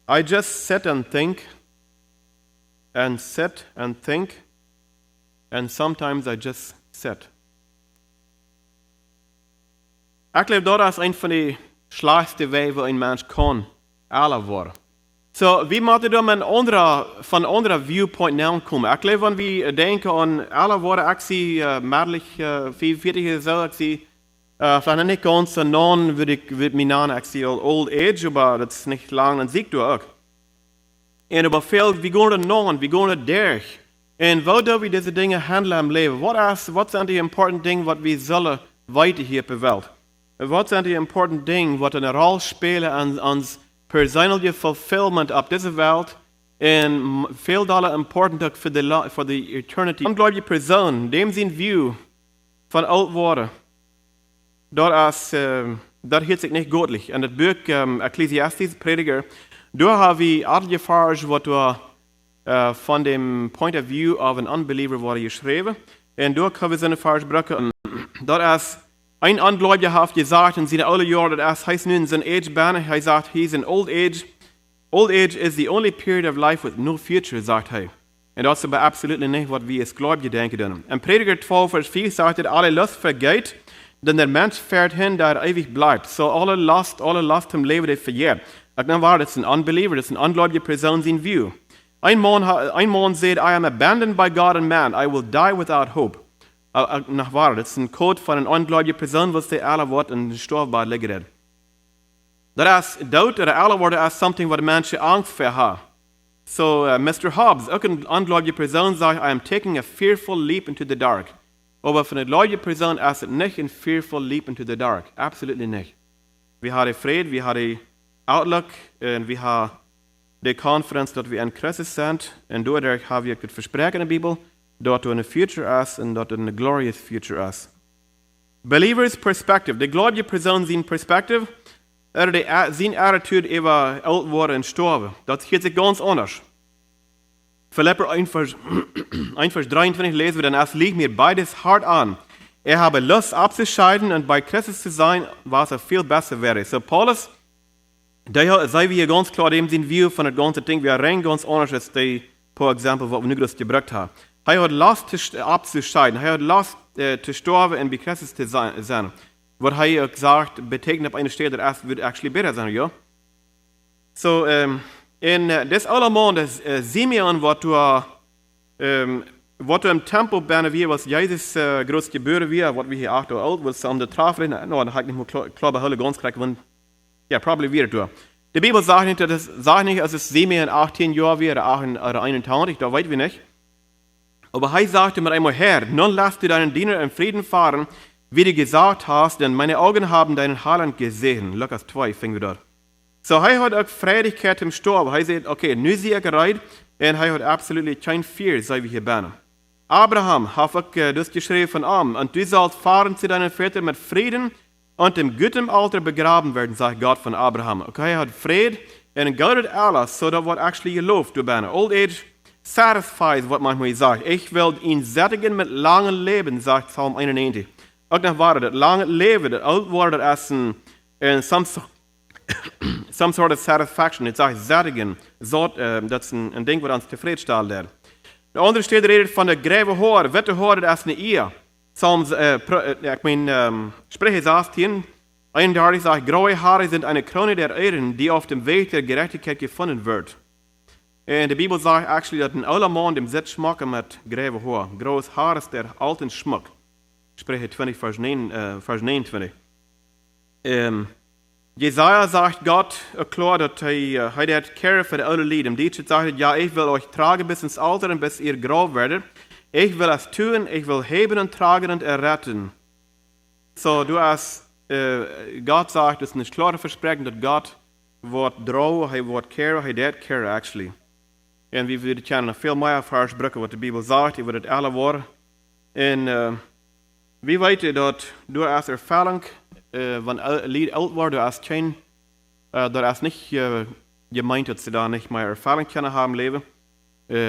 I just sit and think, and think, and sometimes I just sit. Ich glaube, das ist ein von den schlechtesten Wegen, wo ein Mensch kann, alle werden. So, wie müssen wir von anderen Viewpoint kommen? Ich glaube, wenn wir denken an alle Worte, ich sehe männlich 45 so, ich sehe vielleicht nicht ganz so non, würde mich nennen, ich sehe Old Age, aber das ist nicht lang, dann siehst du auch. Und aber viel, wir gehen non, wir gehen durch. Und wo do wir diese Dinge handeln im Leben? Was sind die importanten Dinge, was wir sollen weiter hier auf der Welt? Was sind die importanten Dinge, was eine Rolle spielen an uns persönliche Fulfillment auf dieser Welt und viel Dollar important für die Eternity. Ungläubige Person, dem sind View von alt worden, das hört sich nicht göttlich. Und das Buch Ecclesiastes, Prediger, da haben wir alle Erfahrungen, was du von dem Point of View of an Unbeliever wurde geschrieben. Und da können wir seine Erfahrungen brücken. Das ist Ein Ungläubiger hat gesagt in seinen alle Jahren, dass er nun in seiner Age bin, er sagt, he's in old age. Old age is the only period of life with no future, sagt er. Und das ist aber absolut nicht, was wir als Gläubige denken. In Prediger 12, Vers 4 sagt er, alle Lust vergeht, denn der Mensch fährt hin, der ewig bleibt. So alle Lust im Leben, die verjährt. Und dann war das ein Unbeliever, das ist eine ungläubige Person in view. Ein Mann sagt, I am abandoned by God and man, I will die without hope. Nach wahr, das ist ein Code von einer ungläubigen Person, was die alle Worte in den Stoffbad liegen. Das ist Dood oder alle Worte als something, was Menschen Angst vor haben. So, Mr. Hobbes, auch eine ungläubige Person sagt, I am taking a fearful leap into the dark. Aber für eine gläubige Person ist es nicht ein fearful leap into the dark. Absolut nicht. Wir haben Frieden, wir haben Outlook, und wir haben die Konferenz, dass wir in Christus sind. Und dadurch haben wir das Versprechen in der Bibel, dort eine Future ist und dort eine glorious Future ist. Believers Perspective. Die gläubige Person sind Perspective, oder seine Attitude über alt worden und sterben. Das geht sich ganz anders. Philipper 1, Vers 23 lesen wir dann, es liegt mir beides hart an. Er habe Lust abzuscheiden und bei Christus zu sein, was er viel besser wäre. So Paulus, der sei wir hier ganz klar, dem sind wir von dem ganzen Ding, wir rein ganz anders als die, für Beispiel, was wir nur das gebracht haben. Er hat Lust abzuscheiden, er hat Lust zu sterben und bei Christus zu sein. Was er gesagt, betekent op een stelle dat het actually beter zijn, ja? So, in das allemaal, das Simeon, wat du im Tempel bent, wie was Jesus groß geboren wird, wat wir hier 8 Jahre alt, was um der Trafel, no, da hat nicht mehr klar bei Hölle ganz korrekt, wenn, ja, probably wieder du. Die Bibel sagt nicht, dass es Simeon 18 Jahre wird, oder 21, da weit wir nicht. Aber er sagte mir einmal, Herr, nun lass du deinen Diener in Frieden fahren, wie du gesagt hast, denn meine Augen haben deinen Heiland gesehen. Lukas 2 fingen wir dort. So, er hat auch Freudigkeit im Sturm. Er sagt, okay, nu sehe ich bereit, und er hat absolut kein Fear, sei wie hier bin. Abraham hat auch das geschrieben von ihm, und du sollst fahren zu deinen Vätern mit Frieden und im guten Alter begraben werden, sagt Gott von Abraham. Okay, er hat Frieden und Gott hat alles, so das wird actually gelobt, du bin. Old age satisfies, was manchmal sagt. Ich will ihn sättigen mit langem Leben, sagt Psalm 91. Ook nog waar dat lang leven, dat oud worden als some sort of satisfaction. Het zegt sättigen, dat is een ding wat ons tevreden stelt. De andere stede redet van de greve hoor, witte hoor als een eer. Psalms, Sprüche 16, 31 sagt, graue Haare sind eine Krone der Ehren, die auf dem Weg der Gerechtigkeit gefunden wird. En de Bibel sagt actually dat een oude man dem Sitz schmacken met greve hoor. Graues Haar ist der alten Schmuck. Sprüche 20, Vers 29. Jesaja sagt Gott klar, dass er hat Care für die alten Lied. Im Deutschen sagt er, ja, ich will euch tragen bis ins Alter und bis ihr grau werdet. Ich will es tun, ich will heben und tragen und erretten. So, Gott sagt, das ist ein klares Versprechen, dass Gott wird draw, er wird care, er hat care actually. Und wir würden gerne noch viel mehr versprechen, was die Bibel sagt, ich würde es alle Worte. Und wie weet je dat door als ervaring van lied oud wordt, door als geen, door als niet gemeint dat ze daar niet meer ervaring kunnen hebben leven.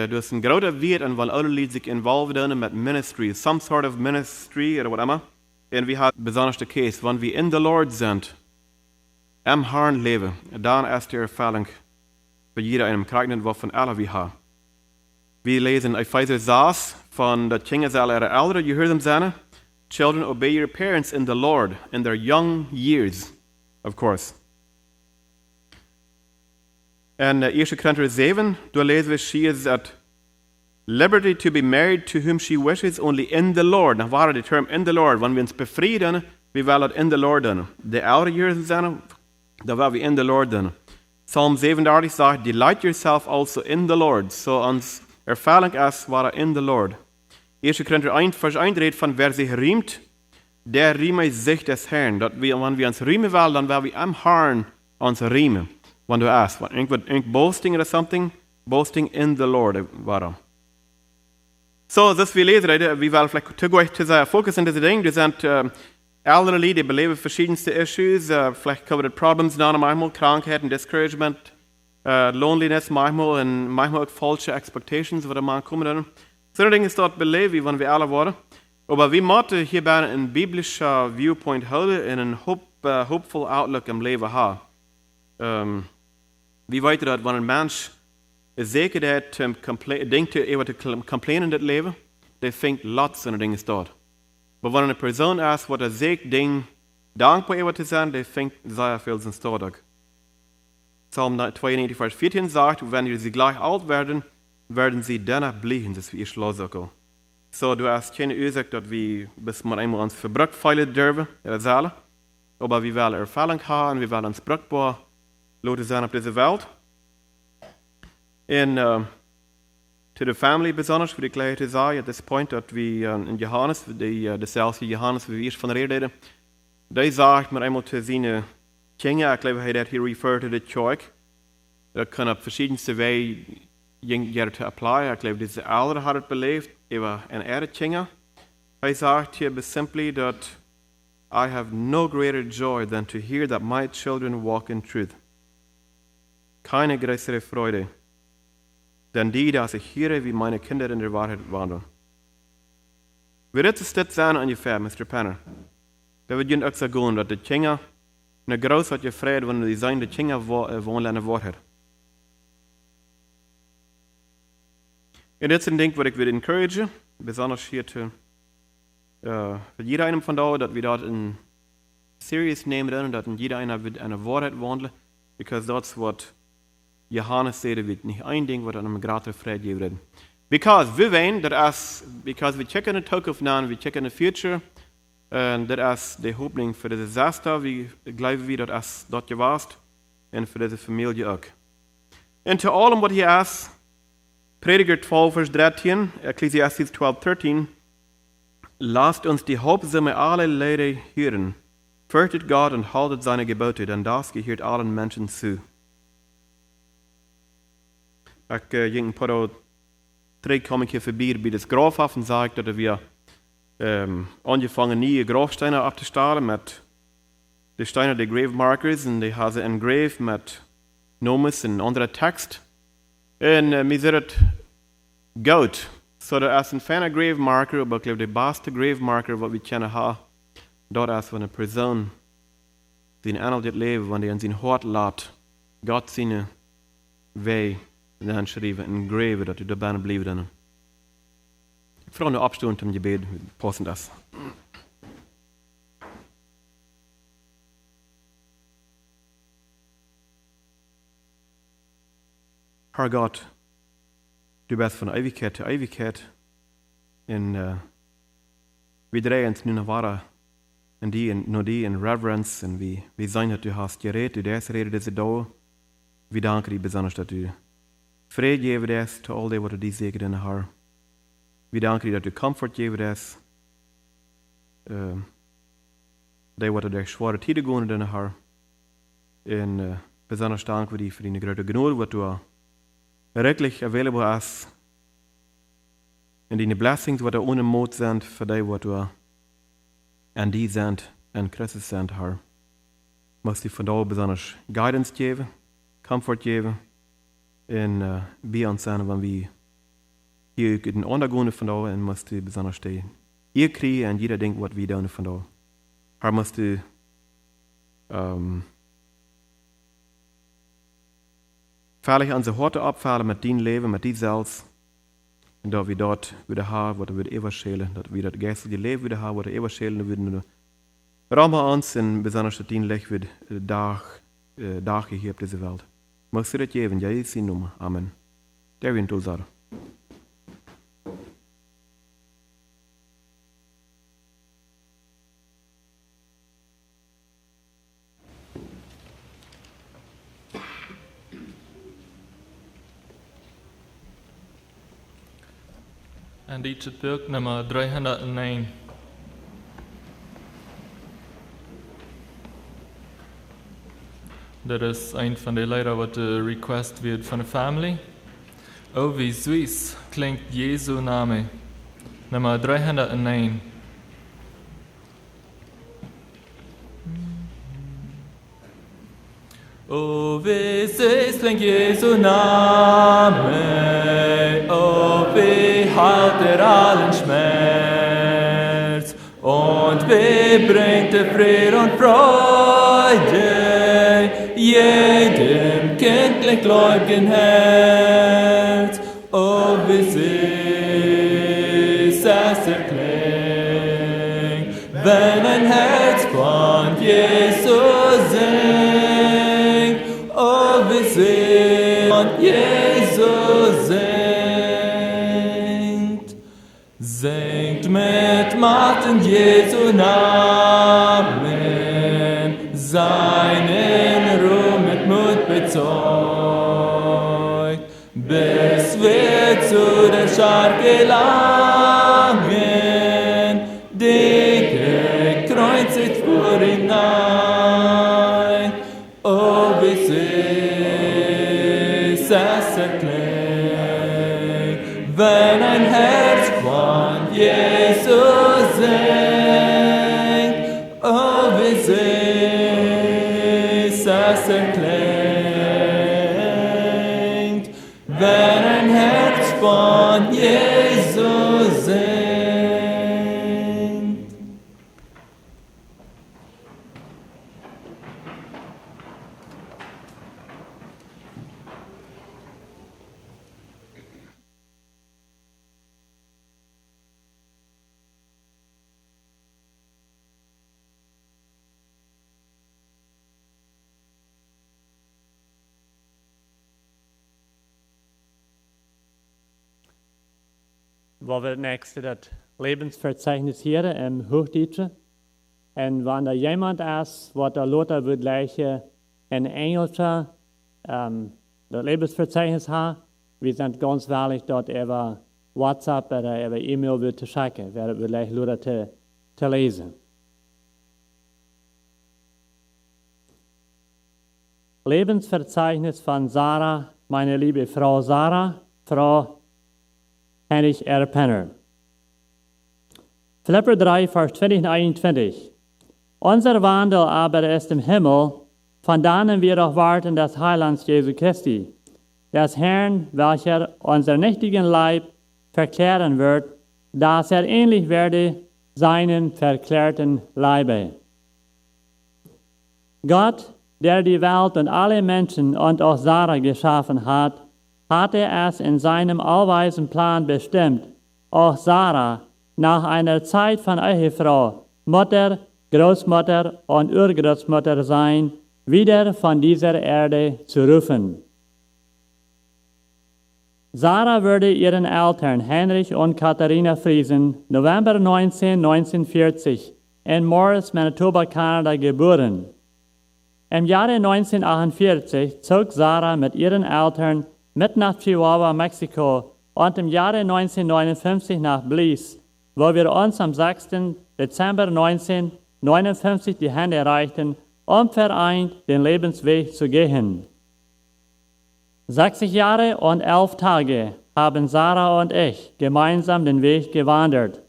Dus een grote weet en van alle lied zich involveren met ministry, some sort of ministry of whatever. En we hebben besonders de case, wanneer we in de Lord zijn, am Herrn leven, dan is de ervaring voor jeder een krijgen wat van alle we hebben. We lezen Epheser 6 van de King is alle ouderen, je hoort hem zeggen. Children, obey your parents in the Lord in their young years, of course. And 1 Corinthians 7, da lesen wir, she is at liberty to be married to whom she wishes, only in the Lord. Now, waar the term in the Lord? Wenn wir uns befrieden, wir wollen in the Lord doen. De oude jaren zijn, da wollen wir in the Lord doen. Psalm 37 sagt, delight yourself also in the Lord. So uns erfahrung ist, war in the Lord. 1. Korinther 1, Vers 1 redet von, wer sich riemt, der rieme sich des Herrn. Wenn wir uns riemen wollen, dann werden wir am Herrn uns riemen. Wenn du askst, irgend boasting oder something, boasting in the Lord. Warum? So, das wir lesen, wir wollen vielleicht zu sehr Fokus in diese Dinge. Wir sind elderly, die beleben verschiedenste Issues, vielleicht covered Problems, manchmal Krankheiten, Discouragement, Loneliness, manchmal auch falsche Expectations, was da mal kommen. So Dinge ist dort belebt, wenn wir alle waren. Aber wir müssen hierbei ein biblischer Viewpoint halten und einen hopeful Outlook im Leben haben. Wie weit dat, wenn ein Mensch zeker dat denkt over te complainen in het leven, der fängt lots an dingen dort. Aber wenn eine Person ist, wat zeker ding dankbar over te zijn, der fängt sehr viel in dort. Psalm 92, Vers 14 sagt, wenn sie gleich alt werden, werden sie danach blieben, das wie ihr Schloss auch. So, du hast keine Ursache, dass wir bis wir einmal uns verbrucht feilen dürfen, aber wir wollen Erfahrung haben, wir wollen uns bruchbar laten zijn op deze Welt. En to de familie besonders, wil ik gleich te zeggen, at this point dat we in Johannes, dezelfde Johannes, wie we eerst van reden, die zegt maar eenmaal te zien, kinderen, ik geloof hij dat hier referred to de kerk. Dat kan op verschillende wijzen te applyen. Ik geloof deze ouderen had het beleefd, over een eerder kinderen. Hij zegt hier simply dat I have no greater joy than to hear that my children walk in truth. Keine größere Freude, denn die, dass ich höre, wie meine Kinder in der Wahrheit wandeln. Wird es das sein ungefähr, Mr. Penner? Da wird auch sagen, dass die Kinder eine große Freude, wenn die sagen, die Kinder wollen eine Wahrheit. Und das ist ein Ding, was ich würde encouragen, besonders hier für jeder einen von da, dass wir dort in serious nehmen und dass jeder einer wird eine Wahrheit wandeln, because that's what Johannes zei, wird nicht ein Ding, was einem gratis Frieden geben. Because wir wollen, because we check in the Zukunft now, we check in the future, und das ist die Hoffnung für das Desaster, wie glauben wir, dass es dort gewesen und für diese Familie auch. Und zu allem, was hier ist, Prediger 12, Vers 13, Ecclesiastes 12, 13, lasst uns die Hauptsache aller Leute hören. Fürchtet Gott und haltet seine Gebote, denn das gehört allen Menschen zu. Ich ging ein paar Tage komme ich hier vorbei bei das Grabhaus und sagte, dass wir angefangen neue Grabsteine abzustellen mit den Steinen der Grave Markers und die haben ein Grave mit Nomen und anderen Text. Und mir sagt gut, so da ist ein feiner Grave Marker, aber ich glaube der beste Grave Marker, was wir kennen haben, dort ist von einer Person, die in einem Leben, wenn die in sein Hort lässt, Gott seine Weh in der Hand schreiben, in Grave, dass du dabei bleiben dann. Ich frage nur Abstand im Gebet, passen das. Herr Gott, du bist von Ewigkeit zu Ewigkeit und wir drehen uns nur noch weiter in die in Reverence und wie sein, dass du hast geredet, du darfst reden diese Dauer. Wir danken dir besonders, dass du Frieden geben darfst zu all dem, was du dir segnen, Herr. Wir danken dir, dass du Komfort geben darfst. Die, was du durch schwere Tide gehen, Herr. Und besonders danken wir dir für deine große Gnade, was du wirklich available ist. Und deine Blessings, was du ohne Mut sind, für die, was du an die sind, an Christus sind, Herr. Musst du von da besonders Guidance geben, Comfort geben. Und bei uns sein, wenn wir hier in den Untergrund von da und musst du besonders stehen. Ihr kriegt und jeder denkt, was wir tun von da. Herr, musst du veilig unsere Horte abfallen mit deinem Leben, mit dir selbst. Und da wir dort wieder haben, was wir ewig schälen, dass wir das geistige Leben wieder haben, was wir ewig schälen, würden Raum uns und besonders das dein Licht wird Tag hier auf dieser Welt. Magst du das geben? Ja, ich Nummer. Amen. Der wird du sagen. En dit is boek nummer 309. Dat is een van de lieder wat de request wird van de family. Oh, wie süß klingt Jesu Name. Nummer 309. Oh, wie süß klingt Jesu Name. Oh, wie heilt allen Schmerz. wie bringt er Friede und Freude jedem kindlich gläubigen Herz. Oh, wie süß es erklingt, wenn ein Herz von Jesus singt. Oh, wie süß von Jesus singt. Singt mit Macht in Jesu Namen, seinen Ruhm mit Mut bezeugt, bis wir zu der Schar gelangen, die gekreuzigt vor ihm neigt. Oh, wie süß es erklingt, wenn ein Herz von Jesus singt. Oh, wie süß es erklingt, wenn ein Herz von Jesus singt. Waar we het nächste dat Lebensverzeichnis hier im Hochdeutschen. Und wenn da jemand ist, was da Lothar wird gleich in Englischer das Lebensverzeichnis hat, wir sind ganz willig, dort über WhatsApp oder über E-Mail wird zu schicken, wäre wir gleich Lothar zu lesen. Lebensverzeichnis von Sara, meine liebe Frau Sara, Frau Friesen Penner. Philipper 3, Vers 20 und 21. Unser Wandel aber ist im Himmel, von dannen wir auch warten des Heilands Jesu Christi, des Herrn, welcher unser nichtigen Leib verklären wird, dass er ähnlich werde seinen verklärten Leibe. Gott, der die Welt und alle Menschen und auch Sarah geschaffen hat, hatte es in seinem allweisen Plan bestimmt, auch Sarah nach einer Zeit von Ehefrau, Mutter, Großmutter und Urgroßmutter sein, wieder von dieser Erde zu rufen. Sara wurde ihren Eltern Heinrich und Katharina Friesen November 1940 in Morris, Manitoba, Kanada geboren. Im Jahre 1948 zog Sara mit ihren Eltern mit nach Chihuahua, Mexiko und im Jahre 1959 nach Belize, wo wir uns am 6. Dezember 1959 die Hände reichten, um vereint den Lebensweg zu gehen. 60 Jahre und 11 Tage haben Sara und ich gemeinsam den Weg gewandert.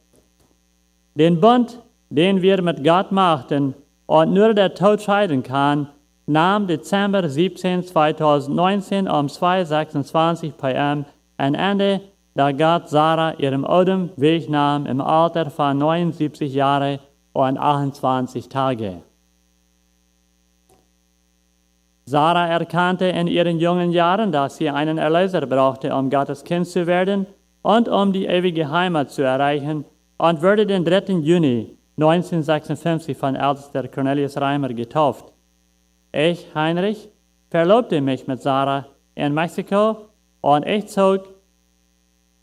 Den Bund, den wir mit Gott machten und nur der Tod scheiden kann, nahm Dezember 17, 2019 um 2:26 p.m. ein Ende, da Gott Sara ihrem Odem wegnahm im Alter von 79 Jahren und 28 Tage. Sara erkannte in ihren jungen Jahren, dass sie einen Erlöser brauchte, um Gottes Kind zu werden und um die ewige Heimat zu erreichen, und wurde den 3. Juni 1956 von Ältester Cornelius Reimer getauft. Ich, Heinrich, verlobte mich mit Sara in Mexiko und ich zog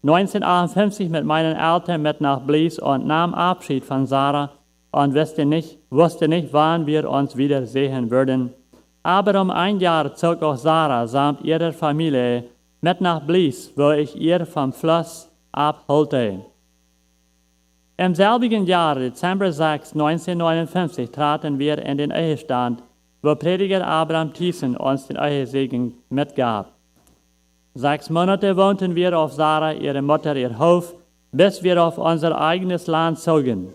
1958 mit meinen Eltern mit nach Belize und nahm Abschied von Sara und wusste nicht, wann wir uns wiedersehen würden. Aber um ein Jahr zog auch Sara samt ihrer Familie mit nach Belize, wo ich ihr vom Fluss abholte. Im selbigen Jahr, Dezember 6, 1959, traten wir in den Ehestand, wo Prediger Abraham Thiessen uns den Ehesegen mitgab. 6 Monate wohnten wir auf Sara, ihre Mutter, ihr Hof, bis wir auf unser eigenes Land zogen.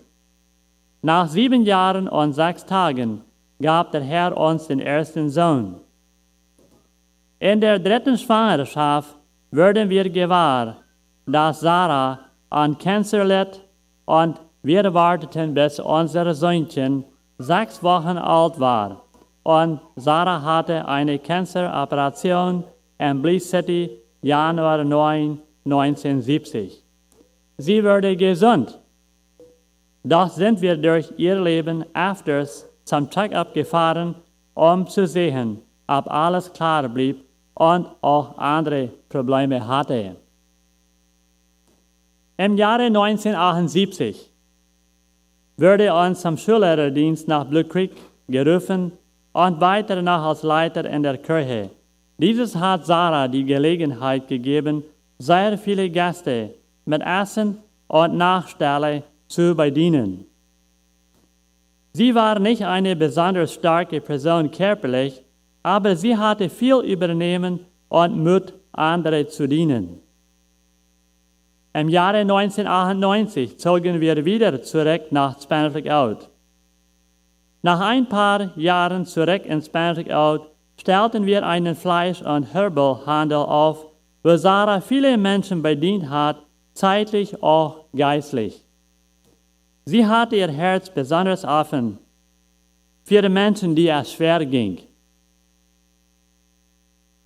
Nach 7 Jahren und 6 Tagen gab der Herr uns den ersten Sohn. In der 3. Schwangerschaft wurden wir gewahr, dass Sara an Cancer litt und Wir warteten, bis unser Söhnchen 6 Wochen alt war. Und Sara hatte eine Canceroperation in Bliss City, Januar 9, 1970. Sie wurde gesund. Doch sind wir durch ihr Leben öfters zum Check-up gefahren, um zu sehen, ob alles klar blieb und auch andere Probleme hatte. Im Jahre 1978 wurde uns zum Schullehrerdienst nach Blue Creek gerufen und weiter noch als Leiter in der Kirche. Dieses hat Sara die Gelegenheit gegeben, sehr viele Gäste mit Essen und Nachstelle zu bedienen. Sie war nicht eine besonders starke Person körperlich, aber sie hatte viel Übernehmen und Mut, andere zu dienen. Im Jahre 1998 zogen wir wieder zurück nach Spanish Lookout. Nach ein paar Jahren zurück in Spanish Lookout stellten wir einen Fleisch- und Herbelhandel auf, wo Sara viele Menschen bedient hat, zeitlich auch geistlich. Sie hatte ihr Herz besonders offen für die Menschen, die es schwer ging.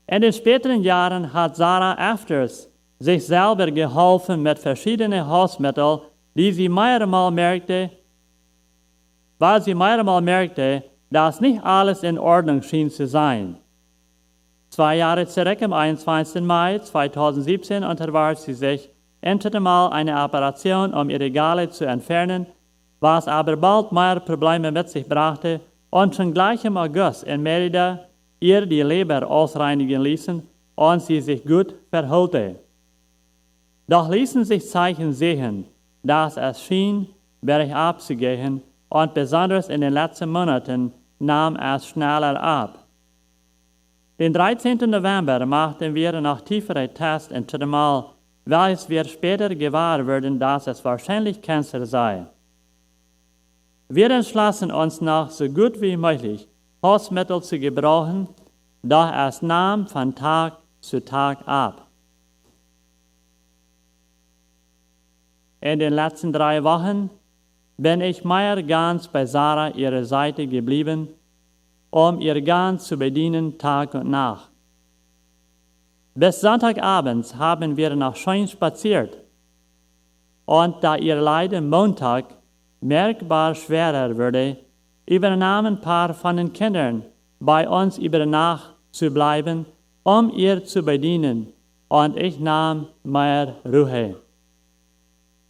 In den späteren Jahren hat Sara öfters sich selber geholfen mit verschiedenen Hausmitteln, weil sie mehrmals merkte, dass nicht alles in Ordnung schien zu sein. 2 Jahre zurück, am 21. Mai 2017, unterwarf sie sich Mal eine Operation, um ihre Galle zu entfernen, was aber bald mehr Probleme mit sich brachte und schon gleich im August in Merida ihr die Leber ausreinigen ließen und sie sich gut verholte. Doch ließen sich Zeichen sehen, dass es schien, bergab zu gehen und besonders in den letzten Monaten nahm es schneller ab. Den 13. November machten wir noch tiefere Tests in Mal, welches wir später gewahr wurden, dass es wahrscheinlich Cancer sei. Wir entschlossen uns noch so gut wie möglich, Hausmittel zu gebrauchen, doch es nahm von Tag zu Tag ab. In den letzten 3 Wochen bin ich mehr ganz bei Sara ihrer Seite geblieben, um ihr ganz zu bedienen Tag und Nacht. Bis Sonntagabends haben wir noch schön spaziert. Und da ihr Leiden Montag merkbar schwerer wurde, übernahmen ein paar von den Kindern bei uns über Nacht zu bleiben, um ihr zu bedienen, und ich nahm mehr Ruhe.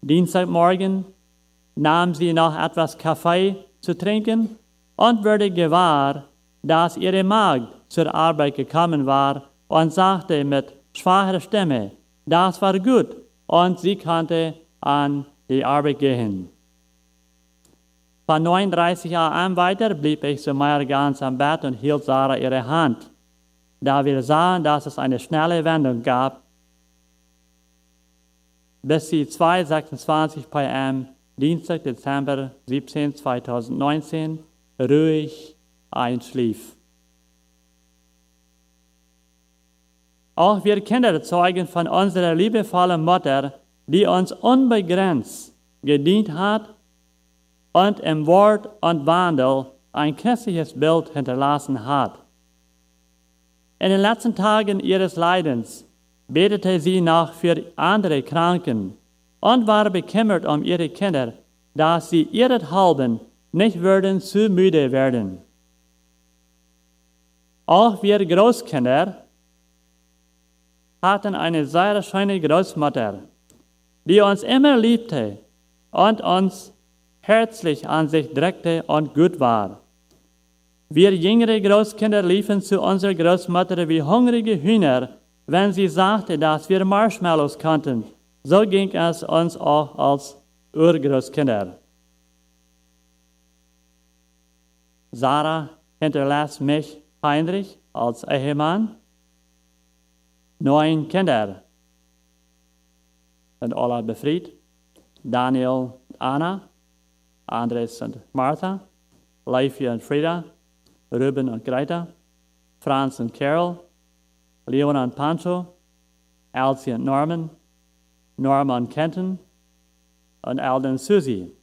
Dienstagmorgen nahm sie noch etwas Kaffee zu trinken und wurde gewahr, dass ihre Magd zur Arbeit gekommen war und sagte mit schwacher Stimme, das war gut und sie konnte an die Arbeit gehen. Von 9:30 Uhr an weiter blieb ich so mehr ganz am Bett und hielt Sara ihre Hand, da wir sahen, dass es eine schnelle Wendung gab, bis sie 2:26 p.m. Dienstag, Dezember 17, 2019 ruhig einschlief. Auch wir Kinder zeugen von unserer liebevollen Mutter, die uns unbegrenzt gedient hat und im Wort und Wandel ein christliches Bild hinterlassen hat. In den letzten Tagen ihres Leidens betete sie noch für andere Kranken und war bekümmert um ihre Kinder, dass sie ihrethalben nicht würden zu müde werden. Auch wir Großkinder hatten eine sehr schöne Großmutter, die uns immer liebte und uns herzlich an sich drückte und gut war. Wir jüngere Großkinder liefen zu unserer Großmutter wie hungrige Hühner, wenn sie sagte, dass wir Marshmallows konnten. So ging es uns auch als Urgroßkinder. Sara hinterlässt mich, Heinrich, als Ehemann, 9 Kinder. Sind alle befreit. Daniel, Anna, Andres und Martha, Leifie und Frieda, Ruben und Greta, Franz und Carol, Leon und Pancho, Elsie und Norman, Norma und Kenton und Alden und Susie.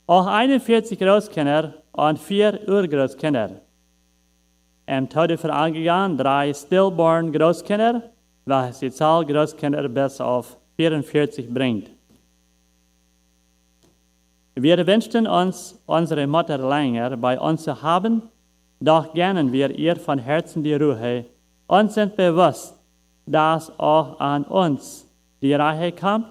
Auch 41 Großkinder und 4 Urgroßkinder. Tode vorangegaan 3 stillborn Großkinder, welches die Zahl Großkinder bis auf 44 bringt. Wir wünschten uns, unsere Mutter länger bei uns zu haben, doch gönnen wir ihr von Herzen die Ruhe und sind bewusst, dass auch an uns die Reihe kommt,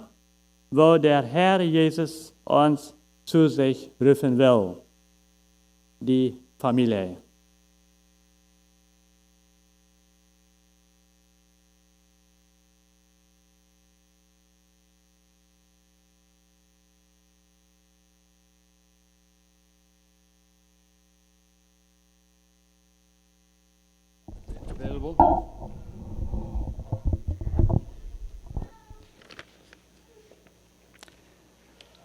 wo der Herr Jesus uns zu sich rufen will. Die Familie. Available.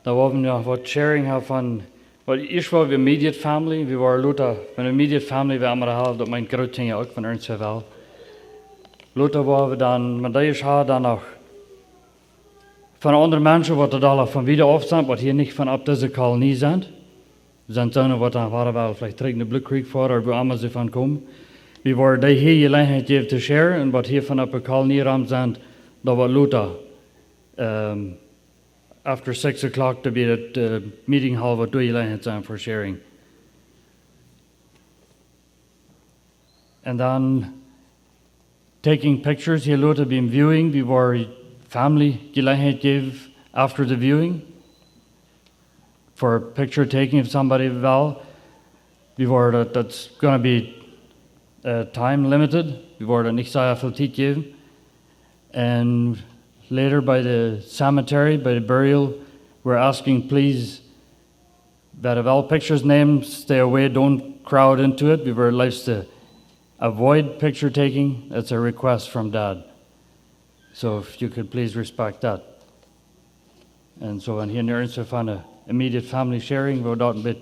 Da waren wir wat sharing van, wat eerst waren we immediate family, we waren Luther, mijn immediate family, we hebben gehaald dat mijn grootjingen ook van ons wel. Luther waren we dan, maar dat is haar dan nog van andere mensen wat er al van wieder af zijn, wat hier niet van op deze kolonie zijn. Zijn zonen wat dan waren wel, vielleicht trekken de Blue Creek voor, of waar allemaal ze van komen. We waren die hier gelegenheid geven te share, en wat hier van op de kolonie ram zijn, dat was Luther. After 6 o'clock to be at the meeting hall wat doe je gelegenheid zijn for sharing. And then taking pictures, hier later being viewing, we were family gelegenheid give after the viewing for picture taking of somebody well. We were that's going to be time limited. We were niet zo veel tijd geven. And later by the cemetery, by the burial, we're asking please that if all pictures named, stay away, don't crowd into it. We were likes to avoid picture taking. That's a request from Dad. So if you could please respect that. And so in here in the van a immediate family sharing, we're out a bit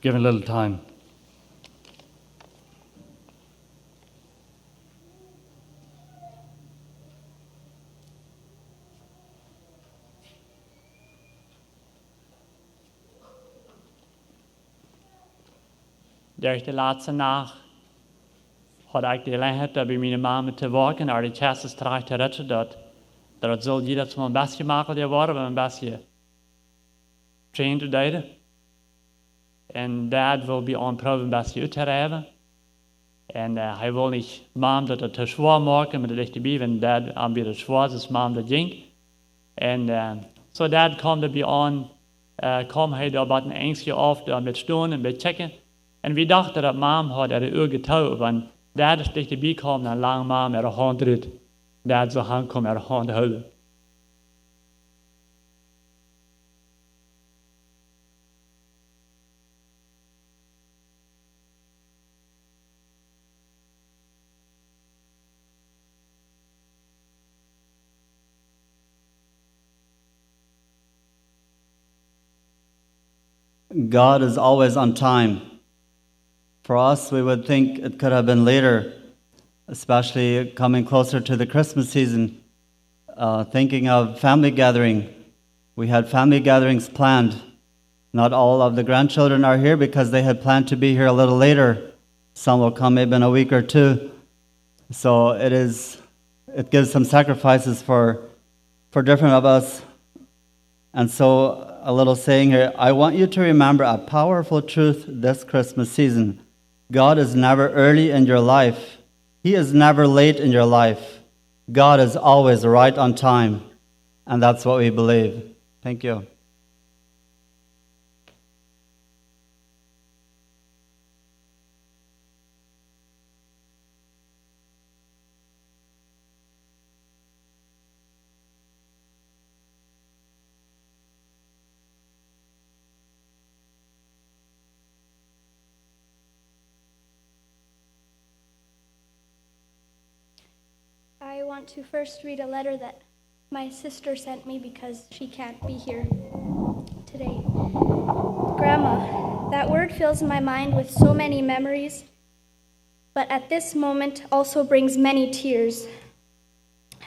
given a little time. Durch de laatste nacht had ik de gelegenheid om bij mijn mama te werken, en de chassis terug te rutten, dat het zal jedes mal een beetje makkelijker worden, een beetje trainen te doen. En Dad wil bij ons proberen een beetje uit te rijden. En hij wil niet mam dat het te zwaar maken, maar dat ligt erbij, wenn Dad aanbiedt zwaar, dus mam dat ging. En zo Dad kwam er bij ons, kwam hij daar wat een eindje af, daar met stonen en met checken. En we dachten dat mam had er de uur getouwd, want Dad is dichterbij kwam, dan lang mam er de hand eruit. Dad zou hand komen er de hand houden. God is always on time. For us, we would think it could have been later, especially coming closer to the Christmas season. Thinking of family gathering, we had family gatherings planned. Not all of the grandchildren are here because they had planned to be here a little later. Some will come maybe in a week or two. So it gives some sacrifices for different of us. And so a little saying here, I want you to remember a powerful truth this Christmas season. God is never early in your life. He is never late in your life. God is always right on time. And that's what we believe. Thank you. I want to first read a letter that my sister sent me because she can't be here today. Grandma, that word fills my mind with so many memories, but at this moment also brings many tears.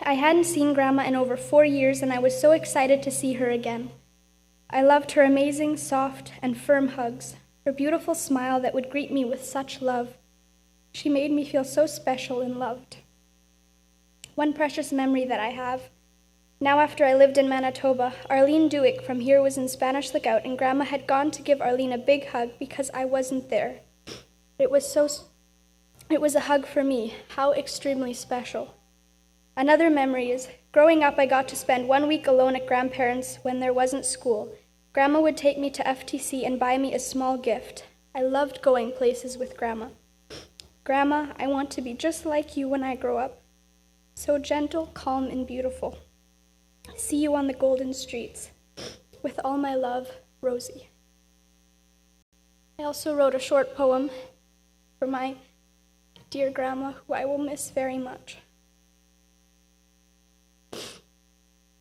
I hadn't seen Grandma in over 4 years, and I was so excited to see her again. I loved her amazing, soft, and firm hugs, her beautiful smile that would greet me with such love. She made me feel so special and loved. One precious memory that I have, now after I lived in Manitoba, Arlene Duick from here was in Spanish Lookout, and Grandma had gone to give Arlene a big hug because I wasn't there. It was a hug for me, how extremely special. Another memory is, growing up I got to spend 1 week alone at grandparents' when there wasn't school. Grandma would take me to FTC and buy me a small gift. I loved going places with Grandma. Grandma, I want to be just like you when I grow up. So gentle, calm, and beautiful. See you on the golden streets. With all my love, Rosie. I also wrote a short poem for my dear Grandma, who I will miss very much.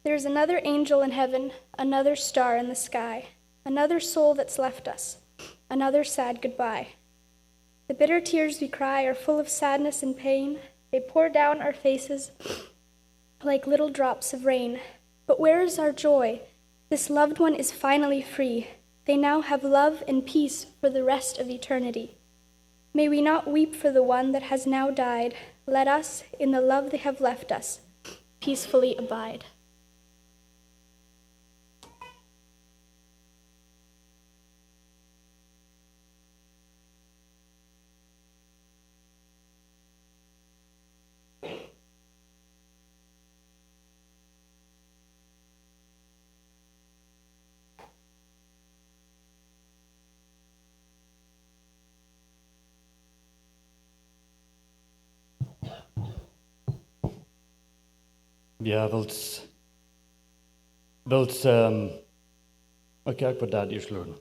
There's another angel in heaven, another star in the sky, another soul that's left us, another sad goodbye. The bitter tears we cry are full of sadness and pain. They pour down our faces like little drops of rain. But where is our joy? This loved one is finally free. They now have love and peace for the rest of eternity. May we not weep for the one that has now died. Let us, in the love they have left us, peacefully abide. Ja, kijk wat daar is leren.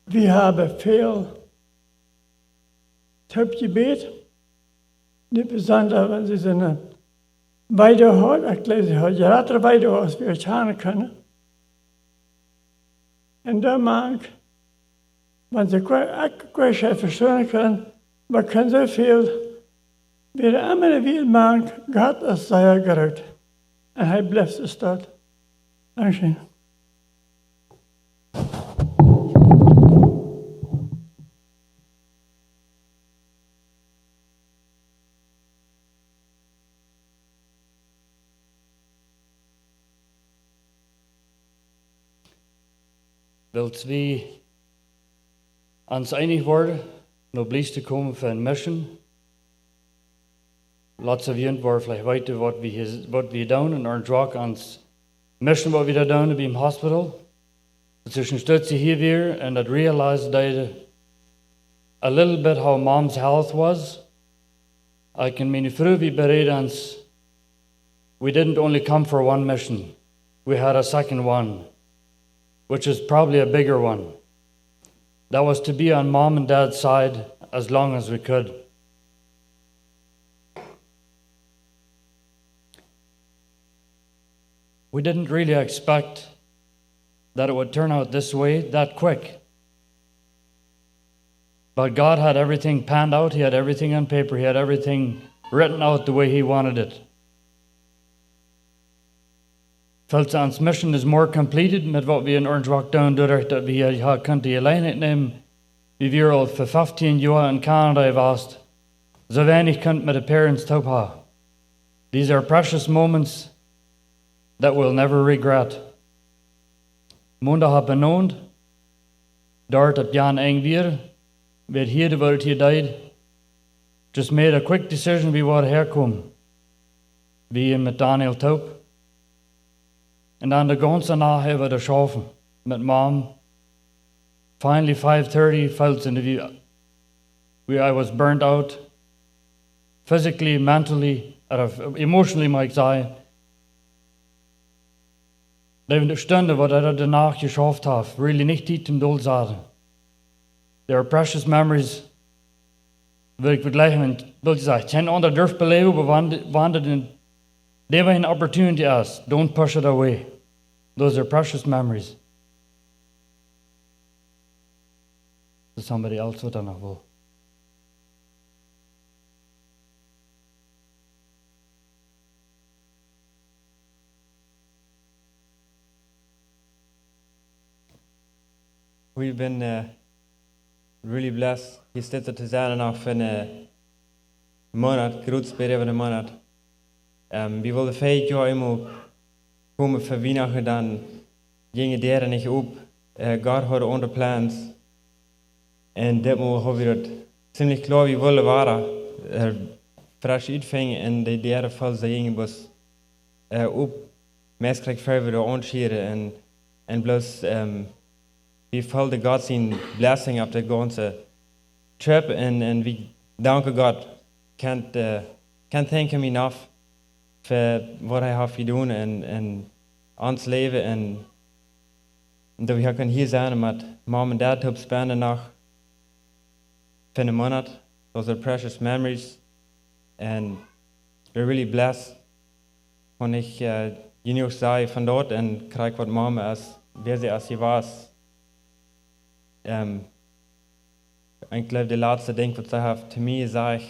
Wir haben viel Gebet, nicht besonders, wenn sie so eine Weide hat, ich lese heute gerade Weide, was wir schauen können. Und da mag, wenn sie Querschheit verstehen können, man kann so viel, wie der andere will mag, Gott ist sehr gerückt. Und er bleibt es dort. Dankeschön. Wilt wie ans einig worden, nog blies te komen voor een mission. Laat ze weten waar vielleicht weten wat we doen en ons druk ans mission wat we daar doen bij het hospital. Tussen stutze hier weer and that realized that a little bit how mom's health was. I can mean through we beredans. We didn't only come for one mission. We had a second one, which is probably a bigger one. That was to be on mom and dad's side as long as we could. We didn't really expect that it would turn out this way that quick. But God had everything planned out. He had everything on paper. He had everything written out the way He wanted it. Filzans mission is more completed met wat we in Orange Rock Down doordat we hier kunt die eenheid nemen. Wie wir al voor 15 jaar in Canada was, zo weinig kunt met de parents top ha. These are precious moments that we'll never regret. Mondag heb benoemd, dort dat Jan Engbier, werd hier de wereld hier died, just made a quick decision wie waar herkomen. Wie met Daniel Top. En dan de ganze nacht hebben we de schaffen met mom. Finally 5:30 felt in the view. I was burnt out. Physically, mentally, emotionally mag ik zeggen. Leven de stunden wat er de nacht geschafft heeft, really niet tijd om dood zaten. There are precious memories. Wil ik vergelijken met, wil je zeggen, geen ander durf beleven, wanneer never an opportunity as. Don't push it away. Those are precious memories. Is somebody else what I know? we've been really blessed. Hier steht er zusammen noch für einen Monat, Grutzberg van een Monat. We wilden 5 jaar immer komen voor Weihnachten, dan gingen deren niet op. God had andere plans. En ditmaal hebben we dat ziemlich klar wie willen waren. Fresh uitvingen en de derde val ze gingen bus op. Meest krijg we de onscheren en plus we voelden God zijn blessing op de ganze trip en we danken God. Can't thank him enough voor wat hij heeft gedaan en ons leven en dat we kunnen hier zijn met mom en dad op spenden nog voor een maand. Those are precious memories and we're really blessed. When ich genoeg zei van dort en krijg wat mama wer sie als sie was. Ik geloof de laatste ding wat ze heeft te mij zeg.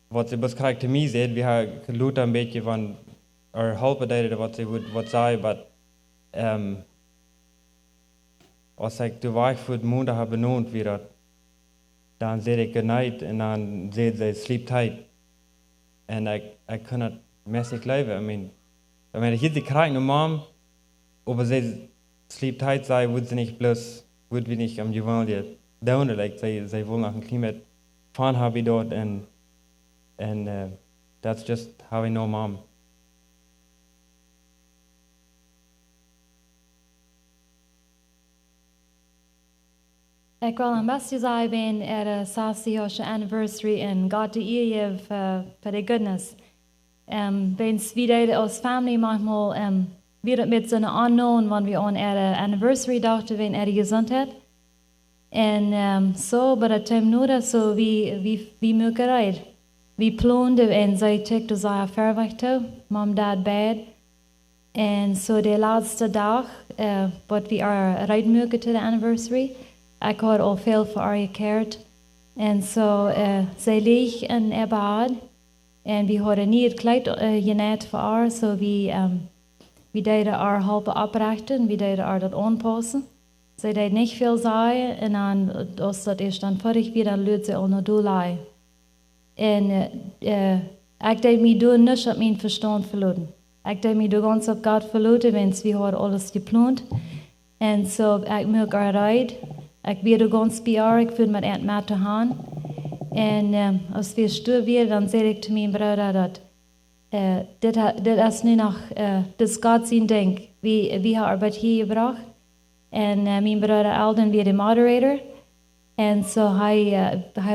Wat ze beschrijft te mij zegt, we hebben geluid een beetje van helpen deden wat ze wat zei, maar als ik de weg voor het moeder heb benoemd weer, dan zeg ik goodnight en dan zegt ze sleep tight. En ik kan het meest niet geloven. I mean, hier ze krijgen een mom, aber ze sleep tight zei, wordt ze niet plus, wordt we niet am gewone doen, like ze willen nog een klimaat van hebben dort and that's just how I know mom. Ik wil een beste zeggen ben de 60-jarige anniversary en God de eer voor de goodness. Ben we als family manchmal weer met zo'n unknown, wanneer we aan de anniversary dachten, wenn de gezondheid. En zo, bij de time nodig, zo wie mögen rijden. We ploonden en zij tikte zij ver weg toe, mom, dad, bed. En zo de laatste dag, wat we rijden mogen to de anniversary. Ik had al veel voor haar gekeerd. En zo, zij ligt in haar bed. En we hadden niet het kleed genaaid voor haar. Zo we deden haar helpen oprichten. We deden haar dat aanpassen. Zij deed niet veel zeggen. En dan, als dat is dan fertig weer, dan luidt ze al naar doelij. En ik deed me doen niets op mijn verstand verloren. Ik deed me door ganz op God verloren, want we hadden alles gepland. En zo, ik moet haar rijden. Ik ben er ganz bij haar, ik voel met het met te gaan. En als we stil weer, dan zei ik te mijn broer dat dit is nu nog, dit is God zijn ding. We hebben arbeid hier gebracht. En mijn broer Alden weer de moderator. En zo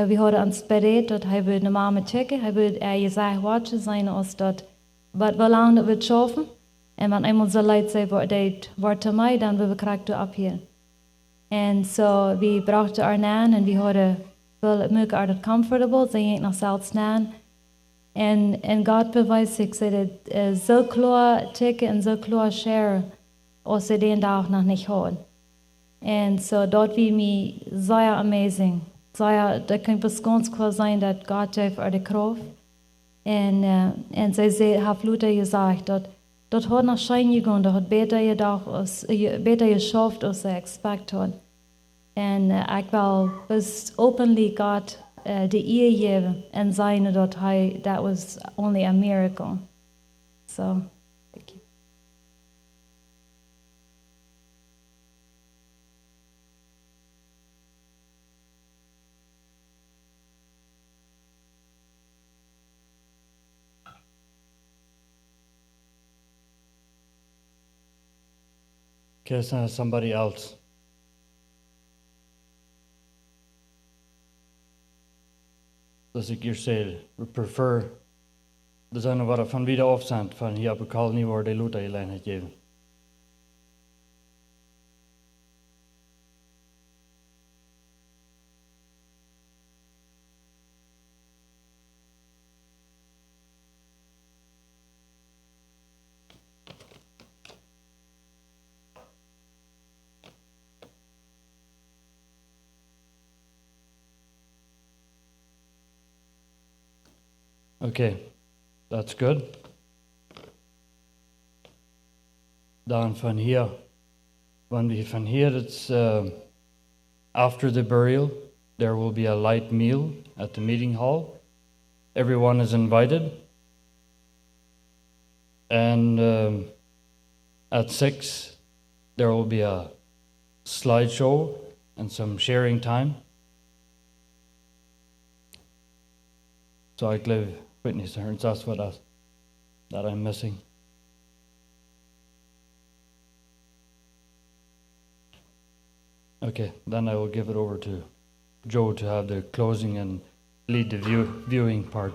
we hadden ons bereid dat hij wil normaal met checken. Hij wil gezegd watchen zijn als dat wat we lang dat we schaffen. En wanneer iemand zo leid zei, wordt te mij, dan wil we krijgen op hier. En zo we brachten haar aan en we hadden wel moeilijk haar comfortable. Ze ging nog zelfs aan. En God bewijst zich dat zo klaar checken en zo klaar share als ze den dag nog niet hadden. En zo dat wie me zeer amazing. Dat kan pas ganz klar zijn dat God heeft er de kracht. En zij heeft Luther gezegd dat had nog schijn gegaan, dat had beter geschafft als ze expect had. En ik wil dus openly God de eer geven en zeggen that was only a miracle. So, thank you. Okay, somebody else. Dus ik hier zei, we prefer, er zijn er wat van wieder afstand van hier op de kolnie waar de Luther je lijn heeft gegeven. Okay, that's good. Dan van hier when we van here, it's after the burial, there will be a light meal at the meeting hall. Everyone is invited. And at 6, there will be a slideshow and some sharing time. So I believe Whitney's turn. That's what that I'm missing. Okay, then I will give it over to Joe to have the closing and lead the viewing part.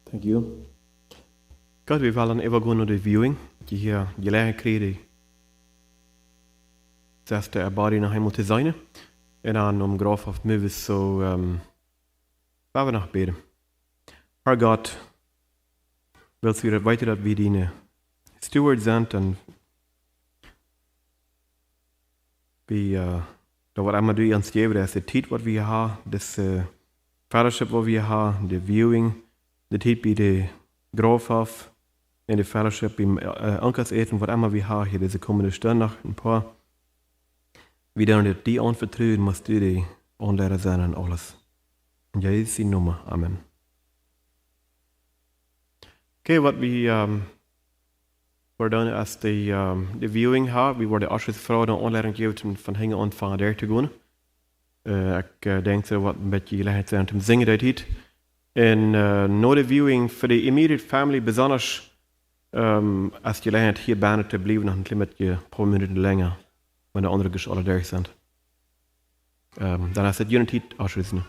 Thank you. God, we willen even gaan naar de viewing. Je hier gelegenheid krijgt. Dat de body nog helemaal te zijn. En dan om graaf of movies zo. Waar we nog beden. Our God, wilt u weten dat we die stewards zijn en we dat wat allemaal doen ons geven, dat is de tijd wat we hebben, dat fellowship wat we hebben, de viewing, de tijd bij de graafhof en de fellowship bij onkels eten, wat allemaal we hebben hier deze komende stund nog een paar. We dan die aanvertrouwen, moest u die aanleren zijn en alles. In Jezus' naam, amen. Okay, wat we voor dan als de viewing hebben, we worden als vrouw dan aanleiding gegeven van hingen ontvangen daar te gaan. Ik denk dat wat een beetje gelegenheid zijn om te zingen dat hier. En na de viewing voor de immediate family, besonders als je gelegenheid hier bijna te blijven, nog een klein beetje een paar minuten langer, wanneer de anderen dus alle daar zijn. Dan is het jullie tijd afsluiten.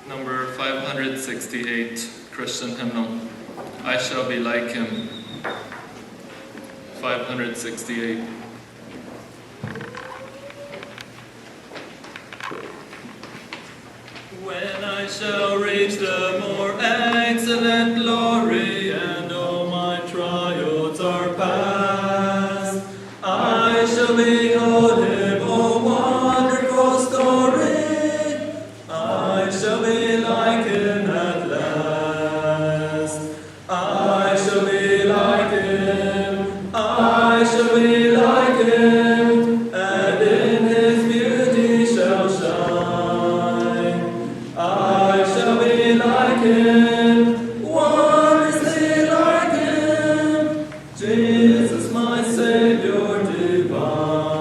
Number 568, Christian hymnal. I shall be like him. 568. When I shall reach the more excellent glory, and all my trials are past, I shall behold him, oh wonderful story. I shall be like him at last. I shall be like him. I shall be like him, and in his beauty shall shine. I shall be like him, wondrously like him, Jesus my Savior divine.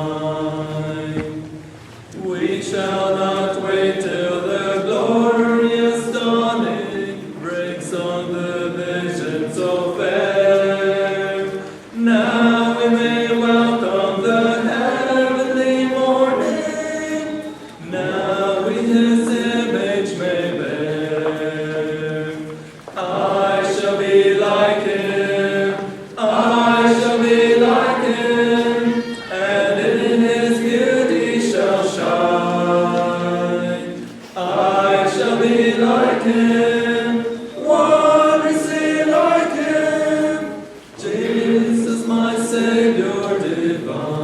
We shall not wait till the glorious dawning breaks on the vision so fair. Now we may welcome the heavenly morning. Now we his image may bear. I shall be like him. I shall be like him, and in his beauty shall shine. I shall be like him, wondrously like him, Jesus my Savior divine.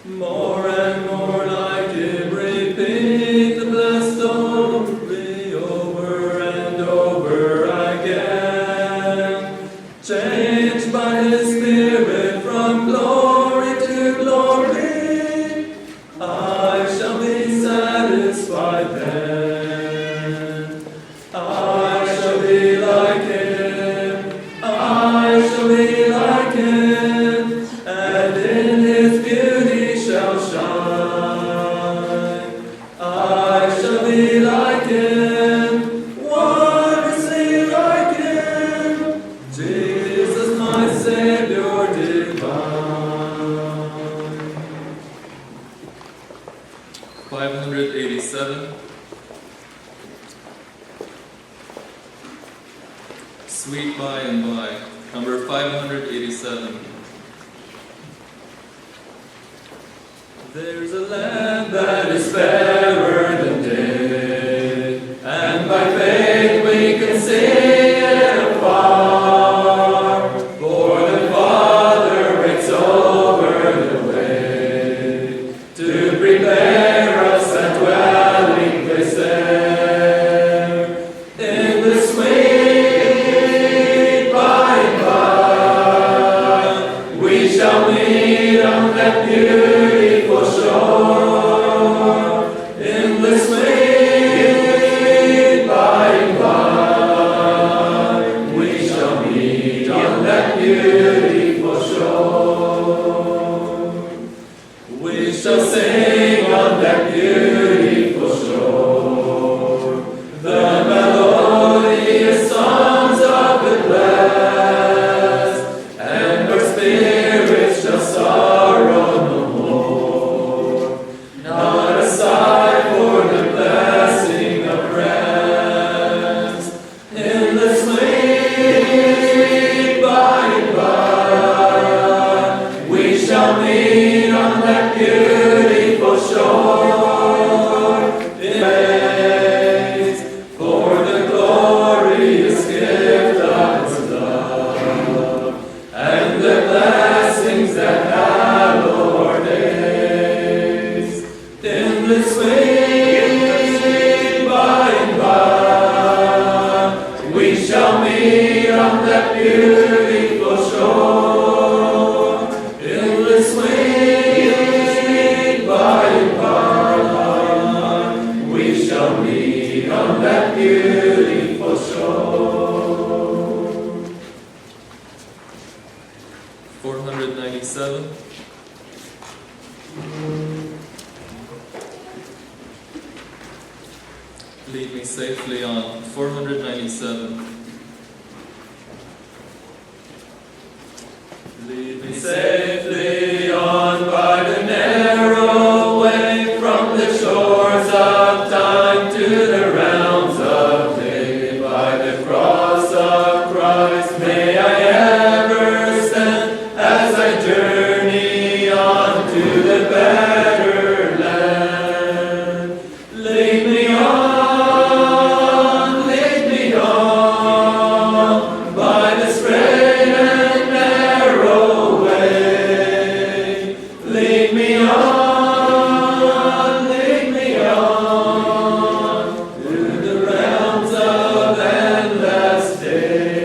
More and more like him, repeat the blessed story over and over again. Changed by his Spirit from glory to glory, I shall be satisfied then. I shall be like him. I shall be like him, and in his beauty shall shine. 587. Sweet by and by. Number 587. There's a land that is fairer than day, and by faith we can see it afar. For the Father waits over the way to prepare us a dwelling place there. In the sweet by and by, we shall meet on that beautiful shore. In the sweet by and by, we shall meet on that beautiful shore. We shall sing on that beautiful shore the melodious songs of the blessed, and our spirits shall sorrow no more. Not a sigh for the blessing of rest. In the sweet by and by, we shall meet on that beautiful shore. In praise for the glorious gift of His love, and the blessings that hallow our days. In the sweet by and by, we shall meet on that beautiful shore. In the sweet by and by, we shall meet on that beautiful shore. 497. Lead me safely on. 497. Lead me safely on by the narrow way, from the shores of time to the realms of day. By the cross of Christ may I ever stand, as I journey on to the better land. Lead me on, by the straight and narrow way. Lead me on, to the realms of endless day.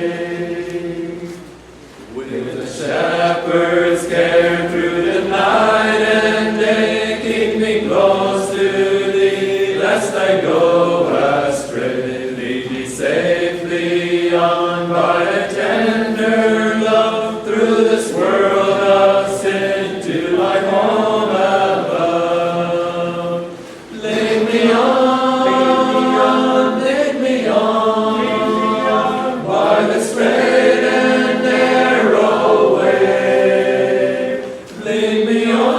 With the shepherd's care through the night and day, keep me close to thee, lest I go astray. Lead me safely on by a tender love, through this world of sin to my home above. Lead me on, by the straight and narrow way. Lead me on,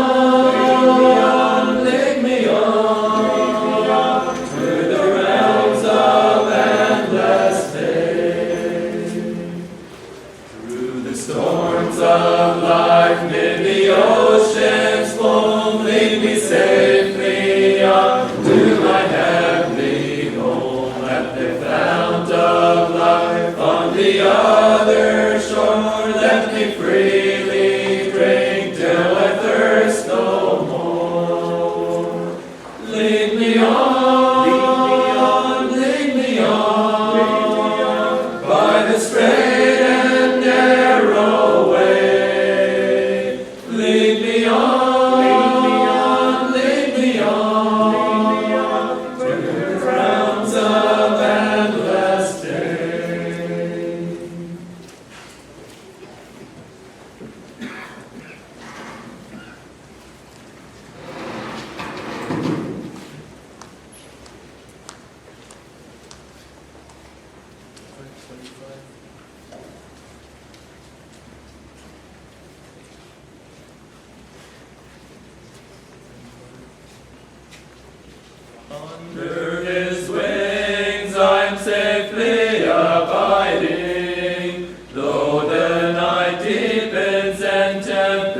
to the realms of endless day. Through the storms of life, mid the ocean's foam, lead me safely on to my heavenly home. At the fount of life on the other shore, let me freely drink till I thirst no more. Lead me on, by the straight and narrow way. Lead me on, to the realms of endless day.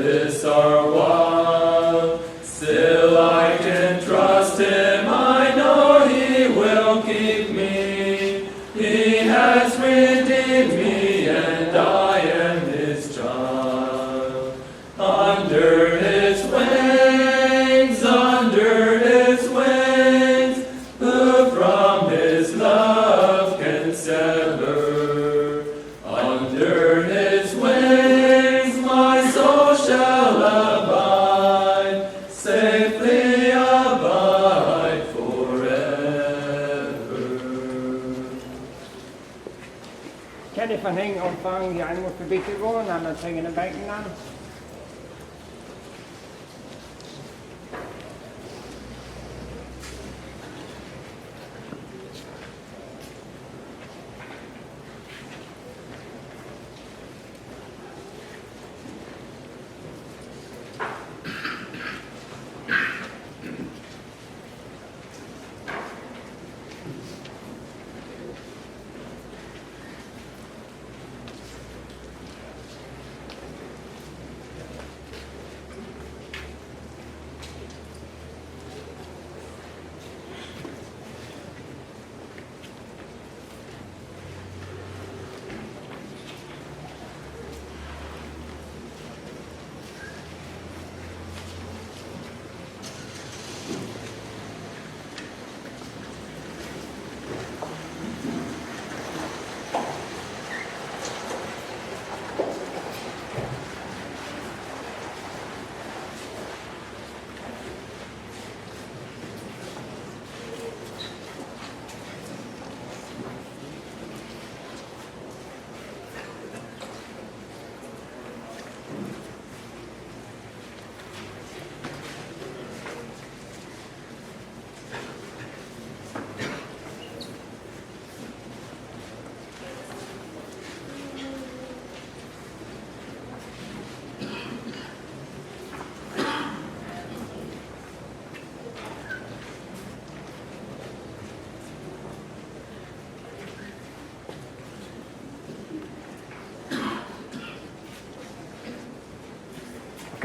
this our while. Still I can trust him, I know he will keep me. He has redeemed me, and I am his child. Under his wings, who from his love can sever? Under his wings my soul shall abide, safely abide forever. Kan de van hen ontvangen die moet voorbij te gaan en dan zingen de banken aan?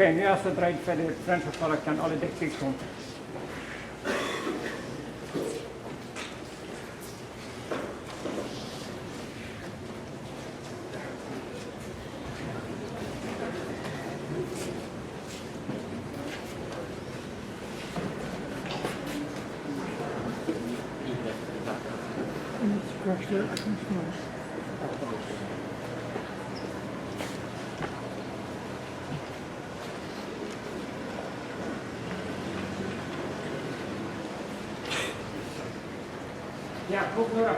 Oké, nu als het draait verder, het transfervallen kan alle dik komen. Ja, goed door.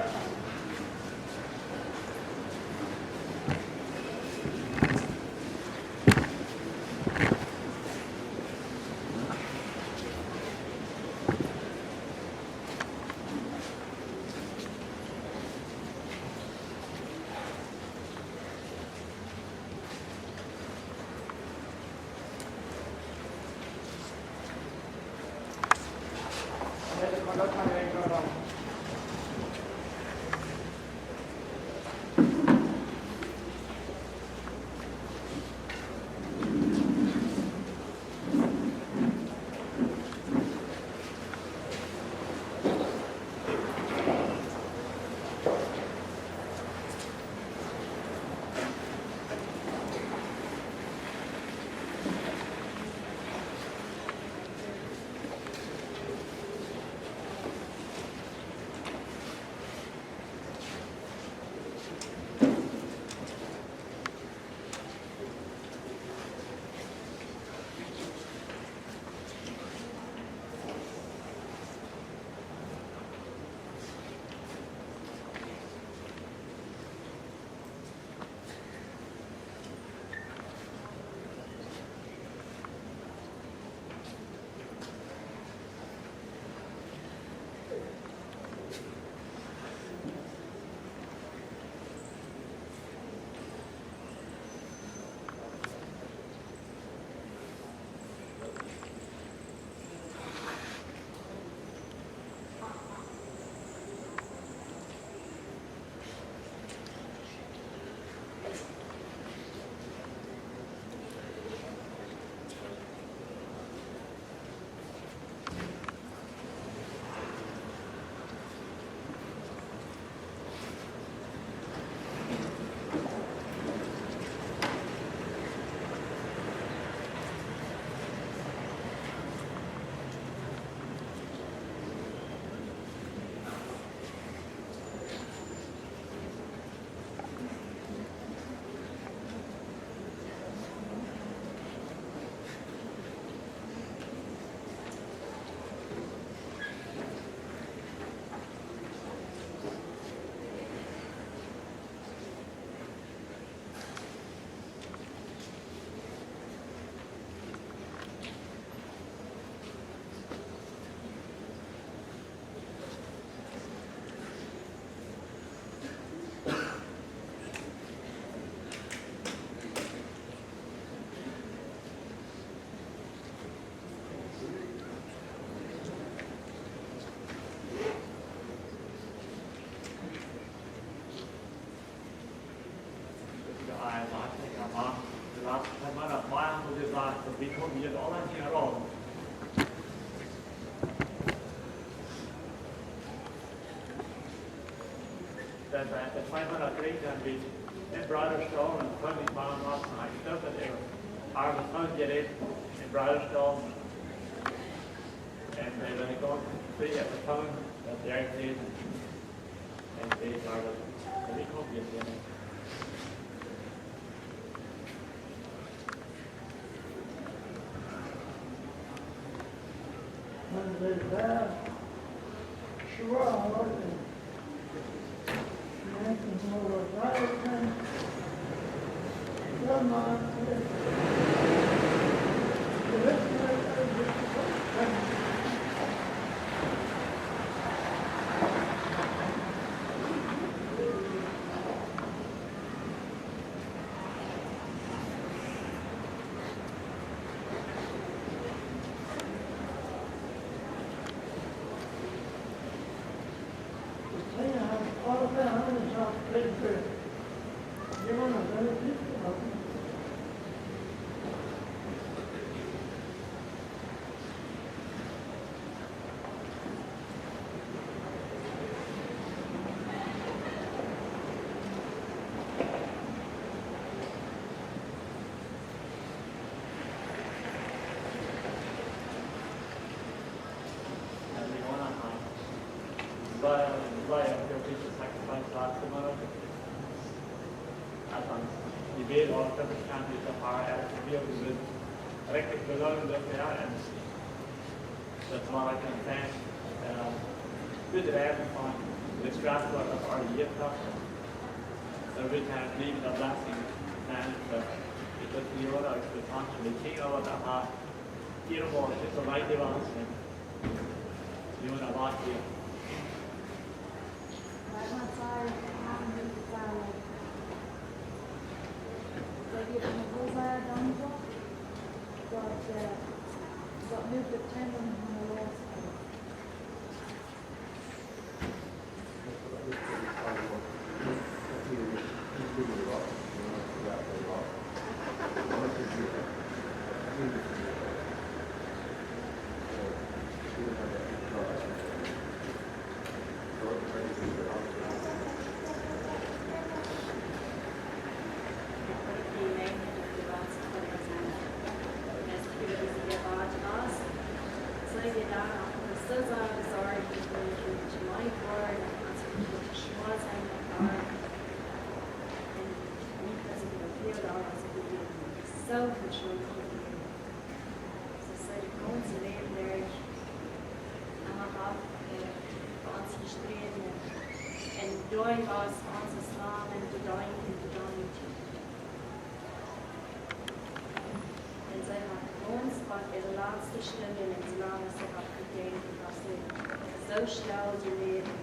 kom hier alle hier aan. Dat the 503 can be in Brotherstone and 20 pound last night. Stuff that they are the fun get it in Brotherstone. And they're going to go see at the phone that they're seeing. And they are the big copies in it. And they're there. Sure, Die weet ook dat het gaan is op haar eigen wereld is rechtelijk beloond dat en dat is wel een fijn bedrijven van de straat wat dat allieerd had. Dan wil hij het leven dat belasting zijn. Ik heb hier ook uit de kant van de king over dat haar hier wordt het zo weit was en die worden wat hier. Got moved at 10 on the last doing us on Islam and to dying and to dying too. En zij had ons wat in de laatste stunde in Islam is zich afgegeven als ze zo snel te leven.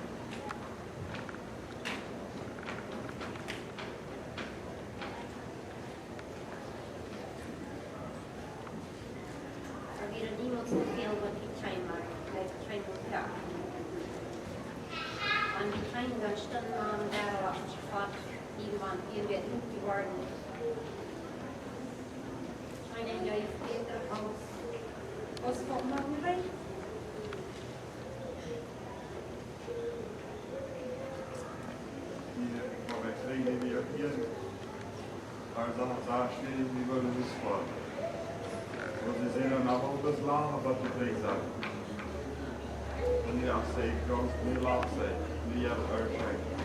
Er weer niemand zoveel wat die trein maakt, kijk, trein moet gaan. Und die Trein dann standen an der Fahrt irgendwann wird gut geworden. Trein Jahr später aus vom Norden. Maar wij kregen weer hier, als dan het aanstellen, die willen dus fahren. Want ze zijn er nog op het lager wat je tegen zegt. En ja, zeker, als het niet laat zijn. Die hebben uitgeschreven.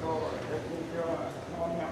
So, das ist ja noch mehr.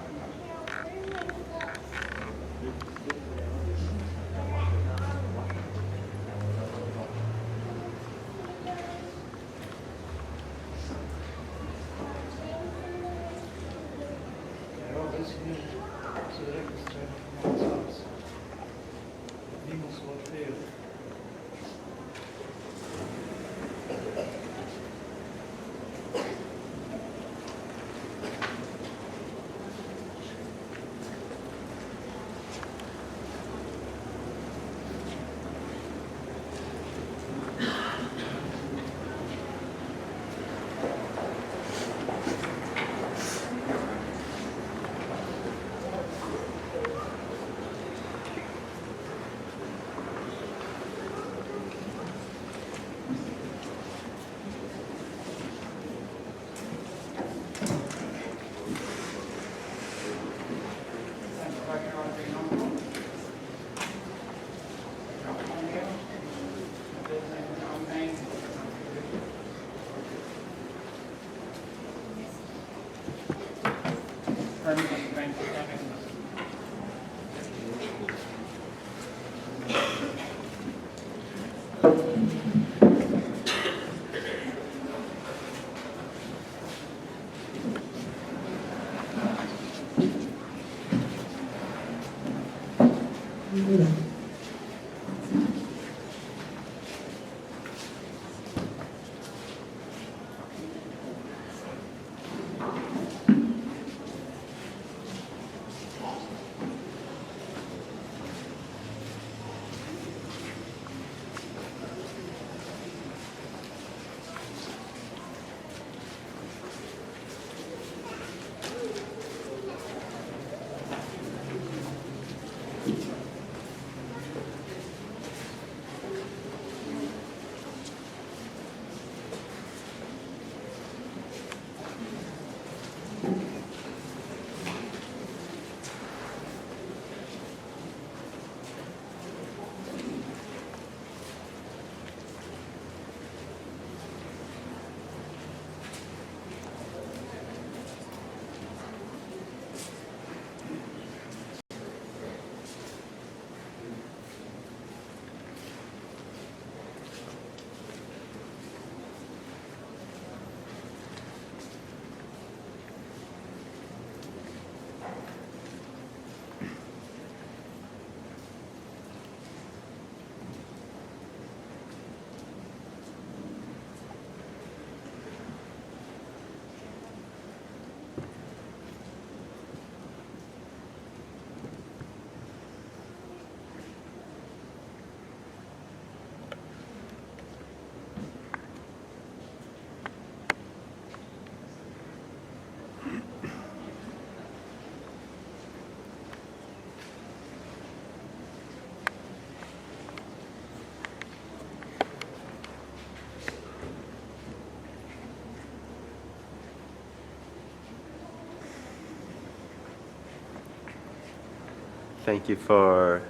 Thank you for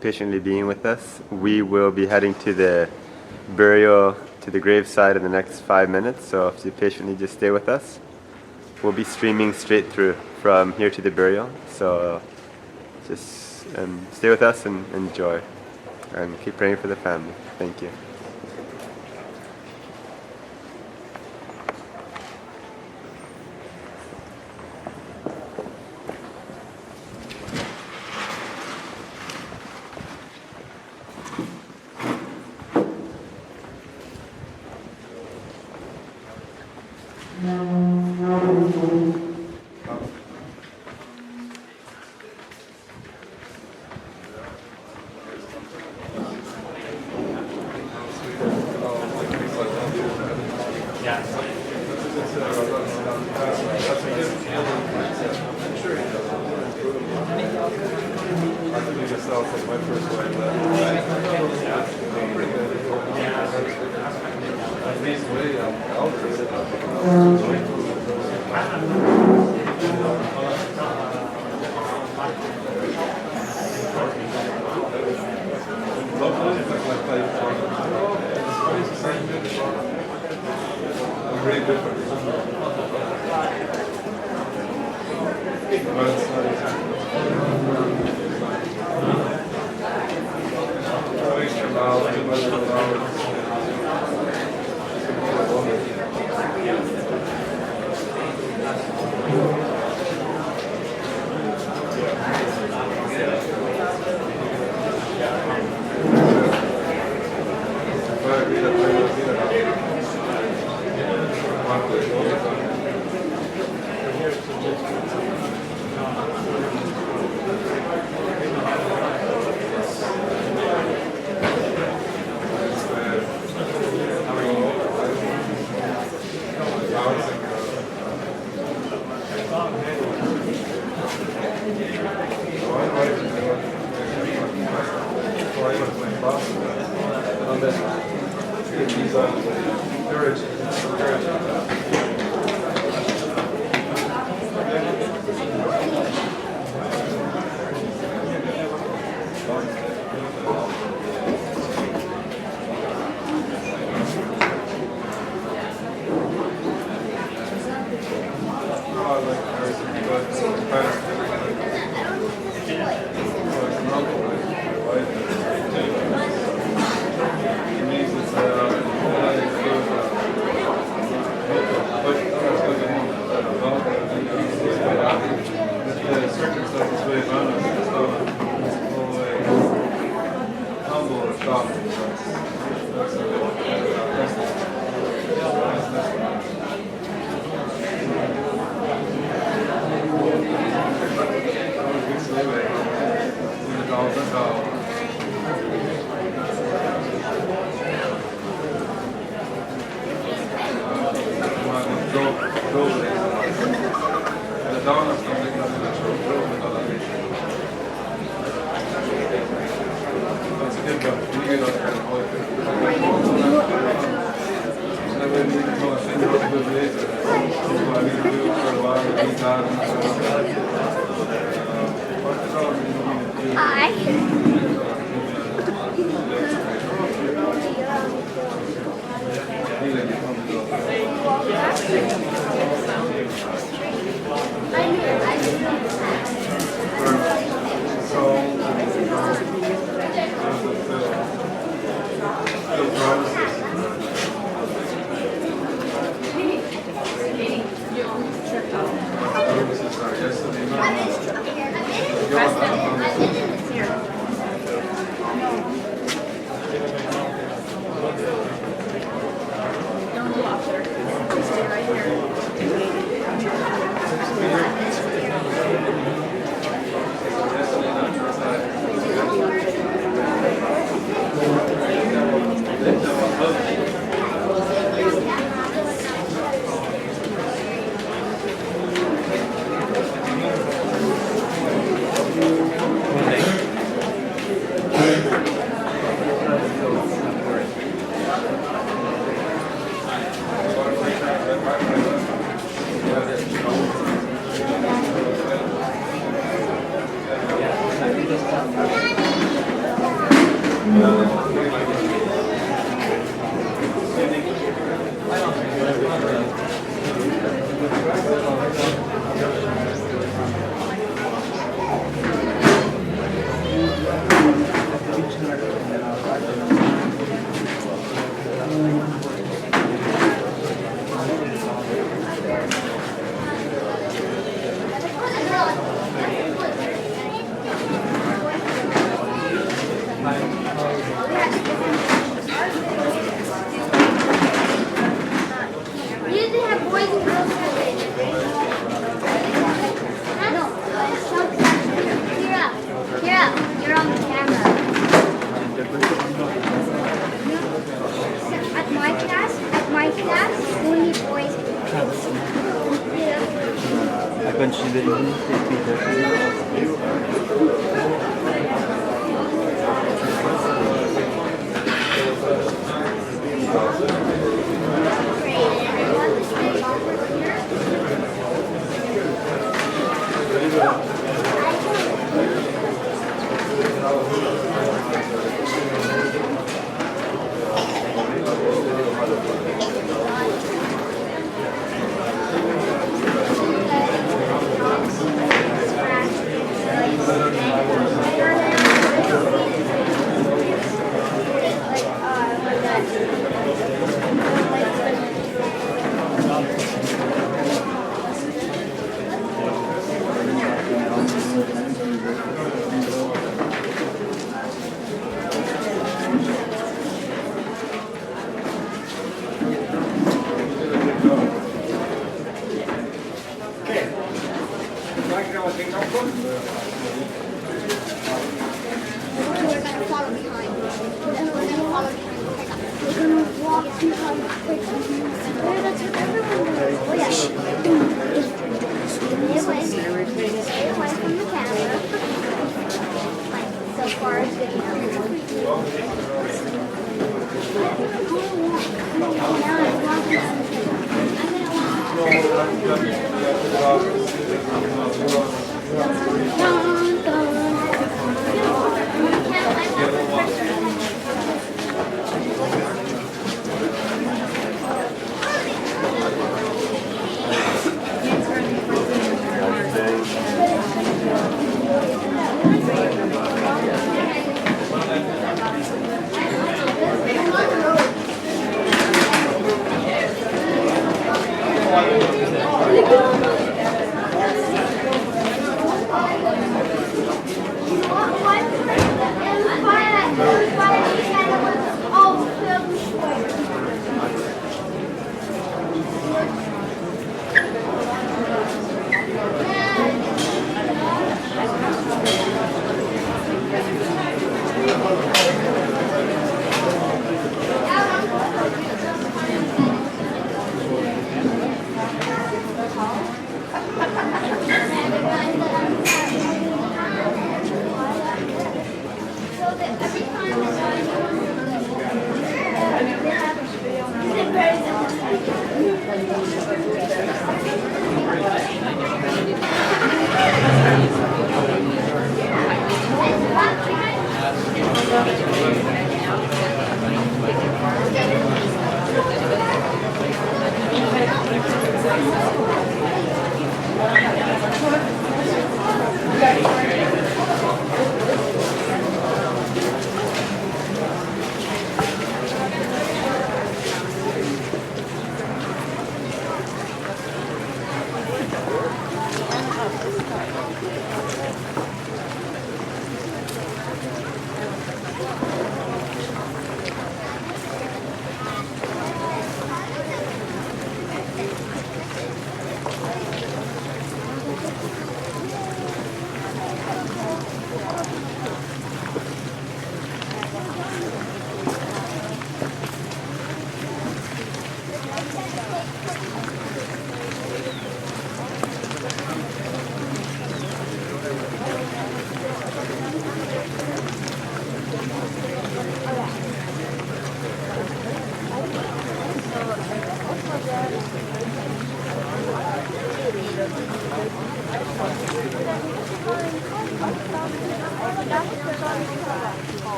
patiently being with us. We will be heading to the burial, to the graveside in the next 5 minutes, so if you patiently just stay with us. We'll be streaming straight through from here to the burial, so just stay with us and enjoy. And keep praying for the family. Thank you.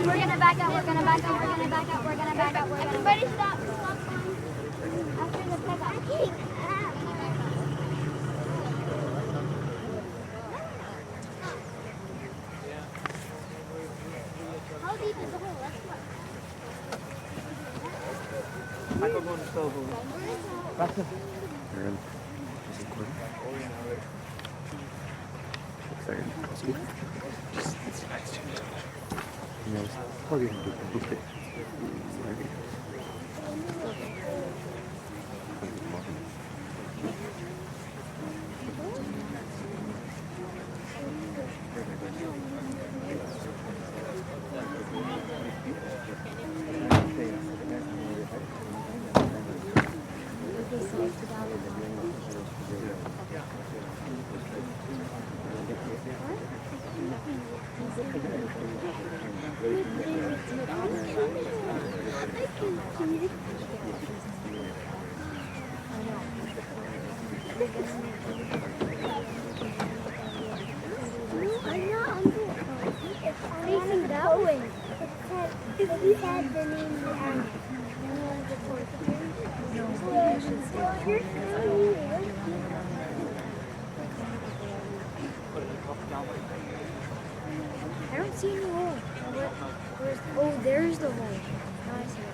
We're gonna back up, we're gonna back up, we're gonna back up, we're gonna back up, we're gonna everybody stop, stop. After the pickup. How deep is the hole? Let's look. I can go on the stove. What's it? I don't see any hole. Oh, there's the hole. Now I see it.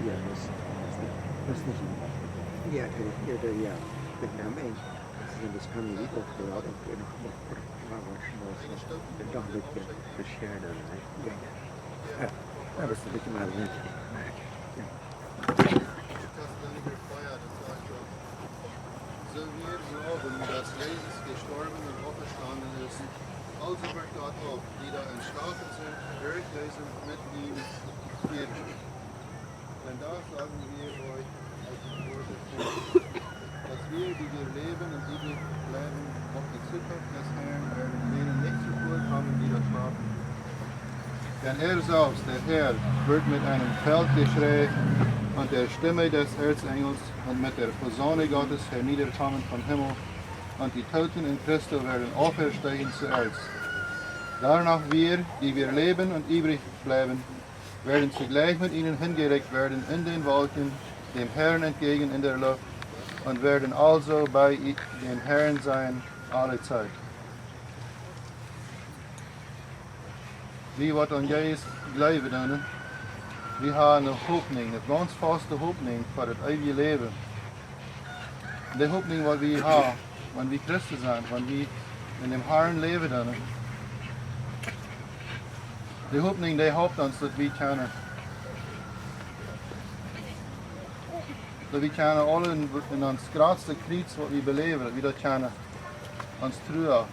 Ja, das ist nicht. Ja, ja, mit Namen ein. Das kann ich nicht auch gerade noch doch mit bescheren. Ja, aber das ist mal nicht. So wir glauben, dass Jesus gestorben und auferstanden ist. Also wird Gott auch, die da entschlafen sind, durchlesen mit ihm führen. Denn da sagen wir euch aus dem Worte vor, dass wir, die wir leben und die wir bleiben, auf die Zukunft des Herrn werden denen nicht zuvorkommen, die da schlafen. Denn er selbst, der Herr, wird mit einem Feldgeschrei und der Stimme des Erzengels und mit der Posaune Gottes herniederkommen vom Himmel, und die Toten in Christus werden auferstehen zuerst. Danach wir, die wir leben und übrig bleiben, werden zugleich mit ihnen hingeregt werden in den Wolken, dem Herrn entgegen in der Luft, und werden also bei dem Herrn sein alle Zeit. Wie wat aan Jezus geloven dan, we hebben een hoopning, een ganz vaste hoopning voor het eeuwige leven. De hoopning wat we hebben, wanneer we Christen zijn, wanneer we in dem Herrn leven dan. De hoopning die hoopt ons dat we kunnen. Dat we kunnen alle in ons grootste kriets wat we beleven, dat we dat kunnen ons terug,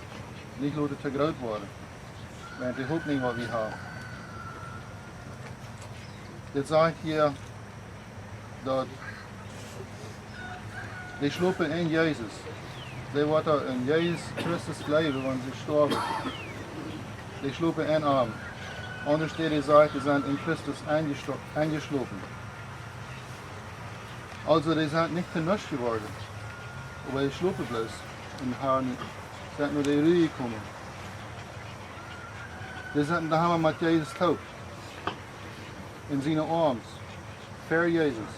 niet laten te groot worden. Met de hoopning wat we hebben. Dit zegt hier dat die slopen in Jezus. Die worden in Jezus Christus geloven, wanneer ze sterven. Die slopen in hem. Anders die zegt, die zijn in Christus eingeschlopen. Also die zijn niet te nusch geworden. Aber die slopen bloß. Und sind nur die Ruhe gekommen. Die sind da haben wir mit Jesus taub. In seine Arms. Für Jesus.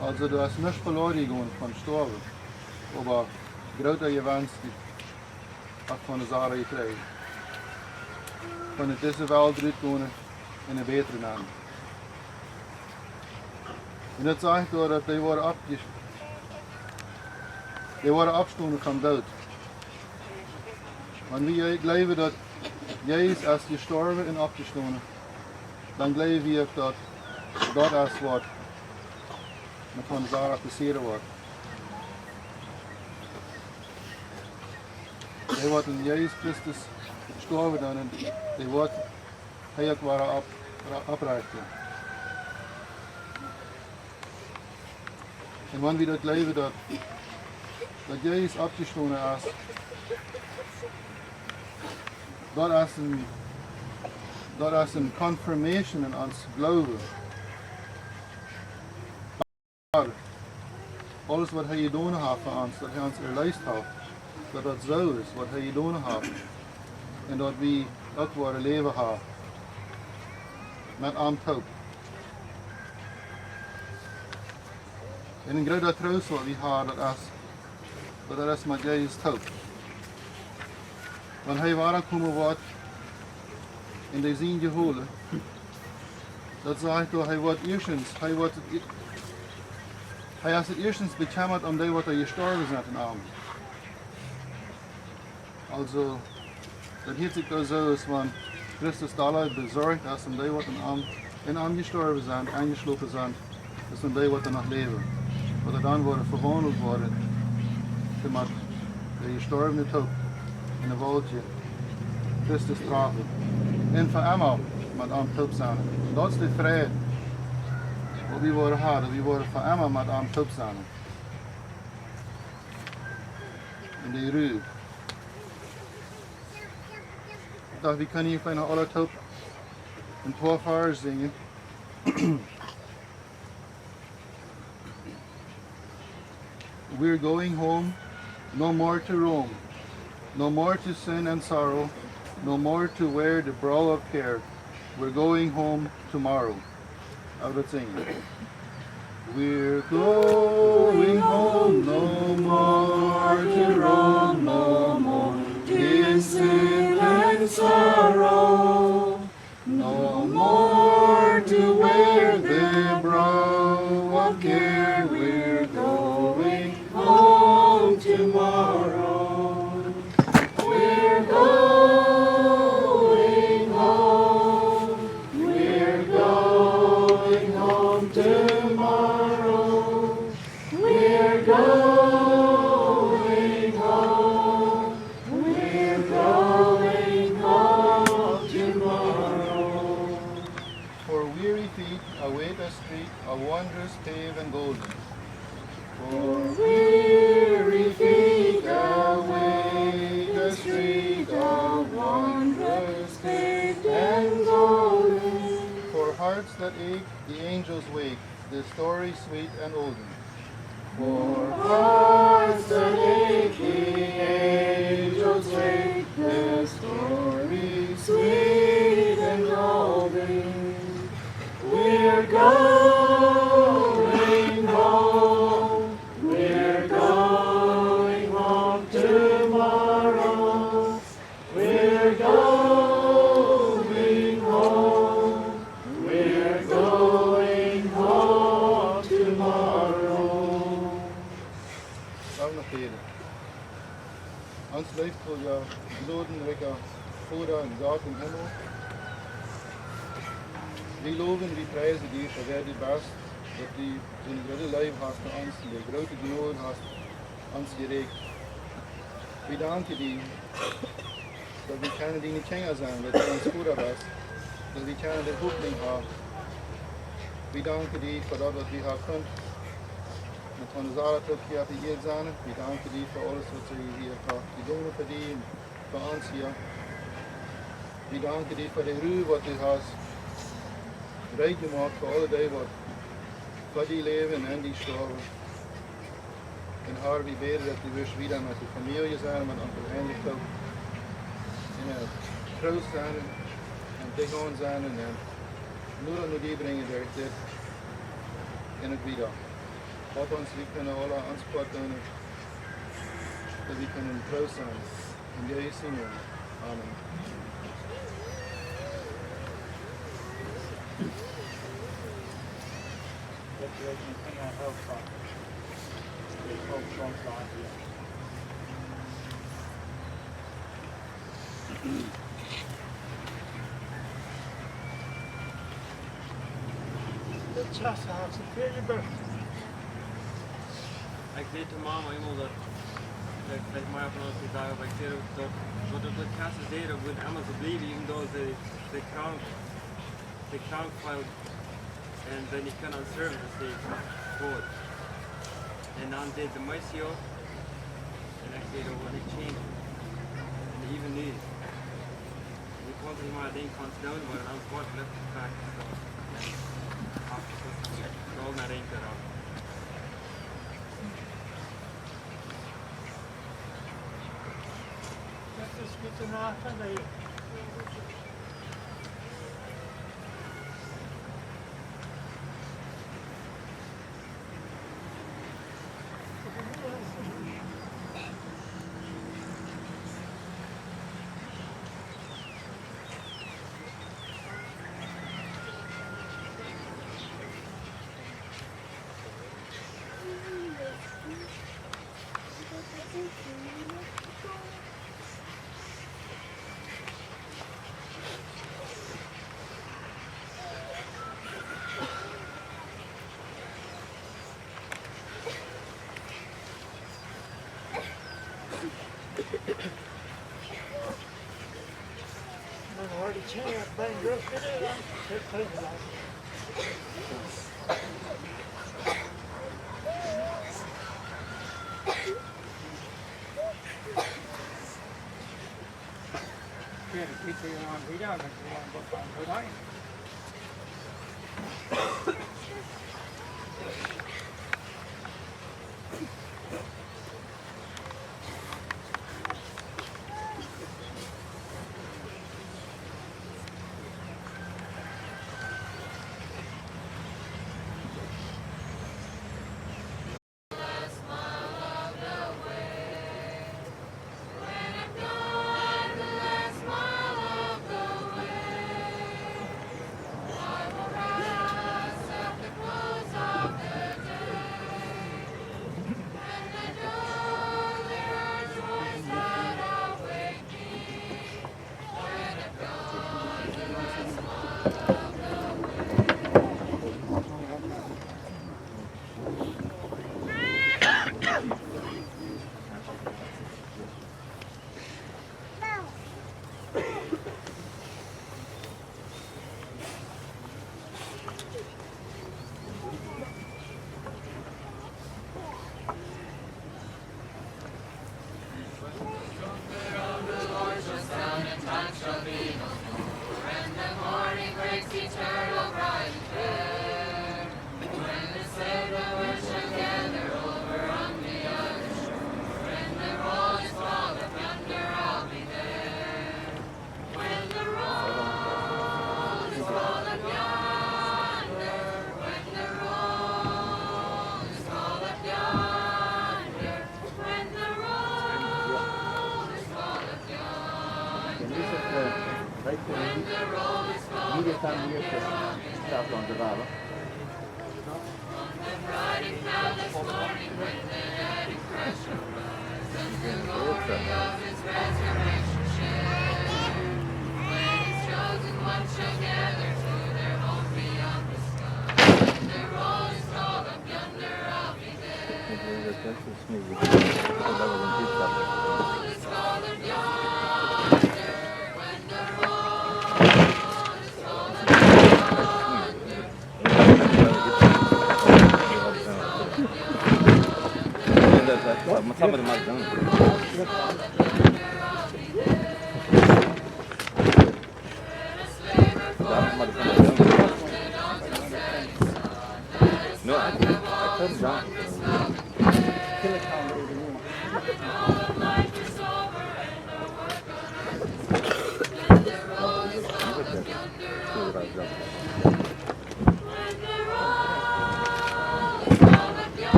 Also du hast nicht verloren gegangen von Sterben. Aber großer Gewinst auch von der Sara gekriegt. Von dieser Welt zurückgehen in eine bessere Namen. Und das sagt er, dass die waren abgestoßen vom Tod. Wenn wir glauben, dass Jesus ist gestorben und abgestanden, dann glauben wir, dass das ist, was mit von Sarah passiert wird. Die wird in Jesus Christus gestorben und die wird heilig war abreichen. Und wenn wir das glauben, dass Jesus abgestanden ist, dat is een confirmation in ons geloven. Alles wat hij gedaan heeft voor ons, dat hij ons erleist heeft, dat zo is wat hij gedaan heeft. En dat we ook worden leven hebben. Met hem taub. En een grote troost wat we hebben, dat is met Jezus taub. Want hij waar komen wordt, in de zin geholen. Dat zegt hij wordt eerstens, hij is het eerstens bekämmert om die wat er gestorben zijn in arm. Also, dat hielt zich da zo, als man Christus dadelijk bezorgd is om die wat in arm gestorben zijn, eingeschlopen zijn, dus om die wat er nog leven. Wat er dan worden verwandeld worden, met de gestorbene taub in een woldje, Christus trafen. En voor allemaal met hem taub zijn. Dat is de vrijheid. Wat we worden hadden, we worden voor allemaal met hem taub zijn. En die ruw. Ik dacht, we kunnen hier bijna alle taub een 12 vers zingen. We're going home, no more to roam, no more to sin and sorrow, no more to wear the brow of care. We're going home tomorrow. How to sing it? We're going home, no more to roam, no more to sin and sorrow, no more to wear feet await a street of wondrous pave and golden. For Weary feet await the street of wondrous paved and golden. for hearts that ache, the angels wake, the story sweet and olden. For hearts that ache, the angels wake, the story sweet and golden. We're going home. We're going home tomorrow. We're going home. We're going home tomorrow. Savna Pede. Ans leeft voor jou, bloeden wekker, voeder en God in Himmel. We loven, we prijzen die voor wer die best, dat die zijn grote lijf hast voor ons, die grote genade hast ons gereikt. We danken die, dat we kunnen die niet kennen zijn, dat die ons voeder best, dat we kunnen de hoopning hebben. We danken die voor dat wat we hebben kunt. Met van de Sara tot hier te hier zijn. We danken die voor alles wat ze hier gedaan voor die en voor ons hier. We danken die voor de ruw wat je hebt rijk gemaakt voor alle die wat voor die leven en die sterven. En haar we bidden dat die weer weer met de familie zijn, met een eindelijk ook in het troost zijn en tegenaan zijn en nu die brengen door dit in het wieder. Op ons, we kunnen alle aanspraak doen, dat we kunnen troost zijn. In Jezus' naam. Amen. Ik deed de mama eenmaal dat ik mij van ons gedaan heb. Ik zei ook dat wat op de kassen deed, dat wordt allemaal gebleven, even though de krank valt en dan niet kan aan service steken, goed. En dan deed de meisje ook en ik zei dat wat ik changed. En even nu. Ik kon niet maar denken van het doen, maar dan wordt het gepakt. En vooral naar één keer af. Dat is goed te nagaan. Dan hoor je het bij een rug weer aan. Het gaat Kita yang tidak, yang bukan berai.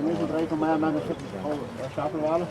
Niet bereiken, maar naar de stapelwalen.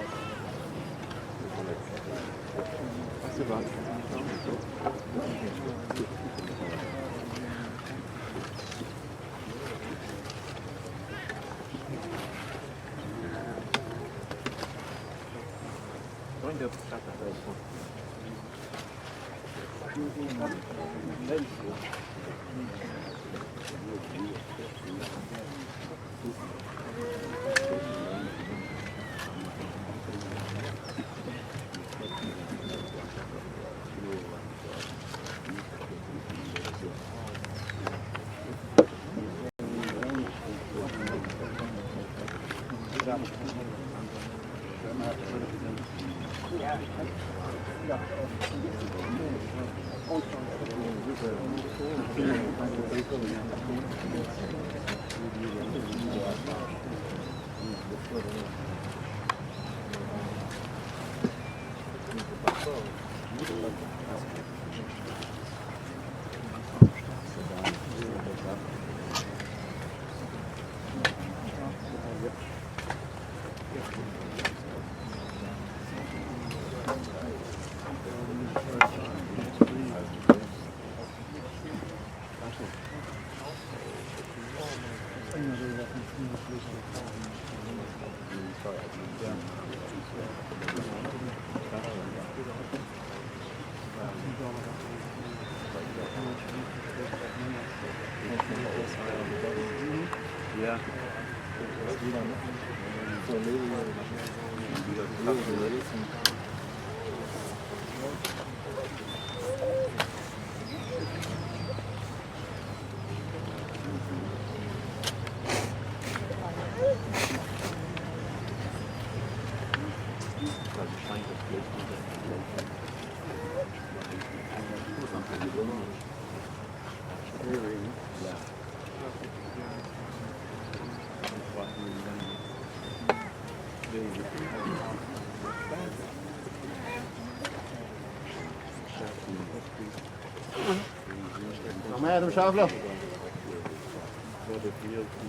Maar hem schaafelen.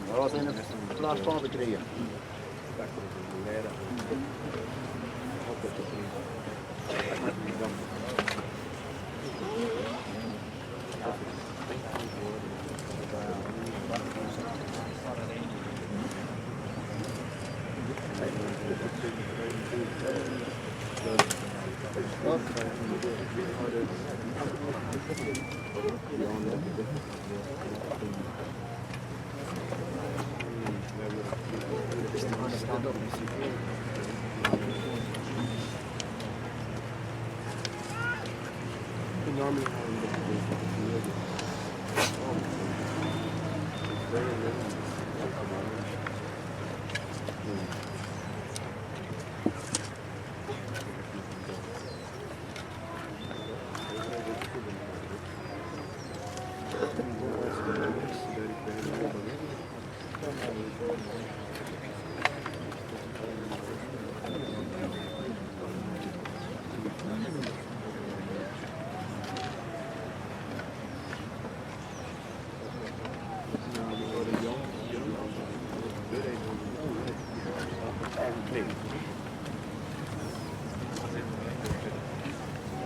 Dat was in het plaatsplan bekregen.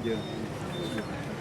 Yeah.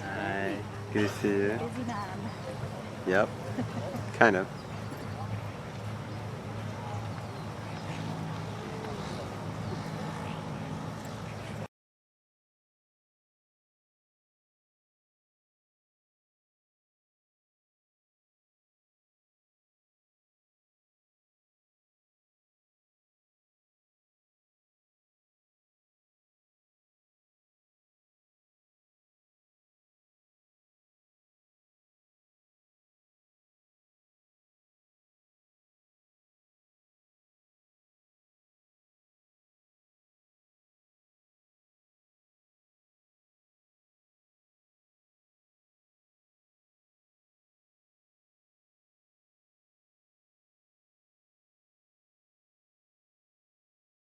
Hi, good to see you. Busy man. Yep, kind of.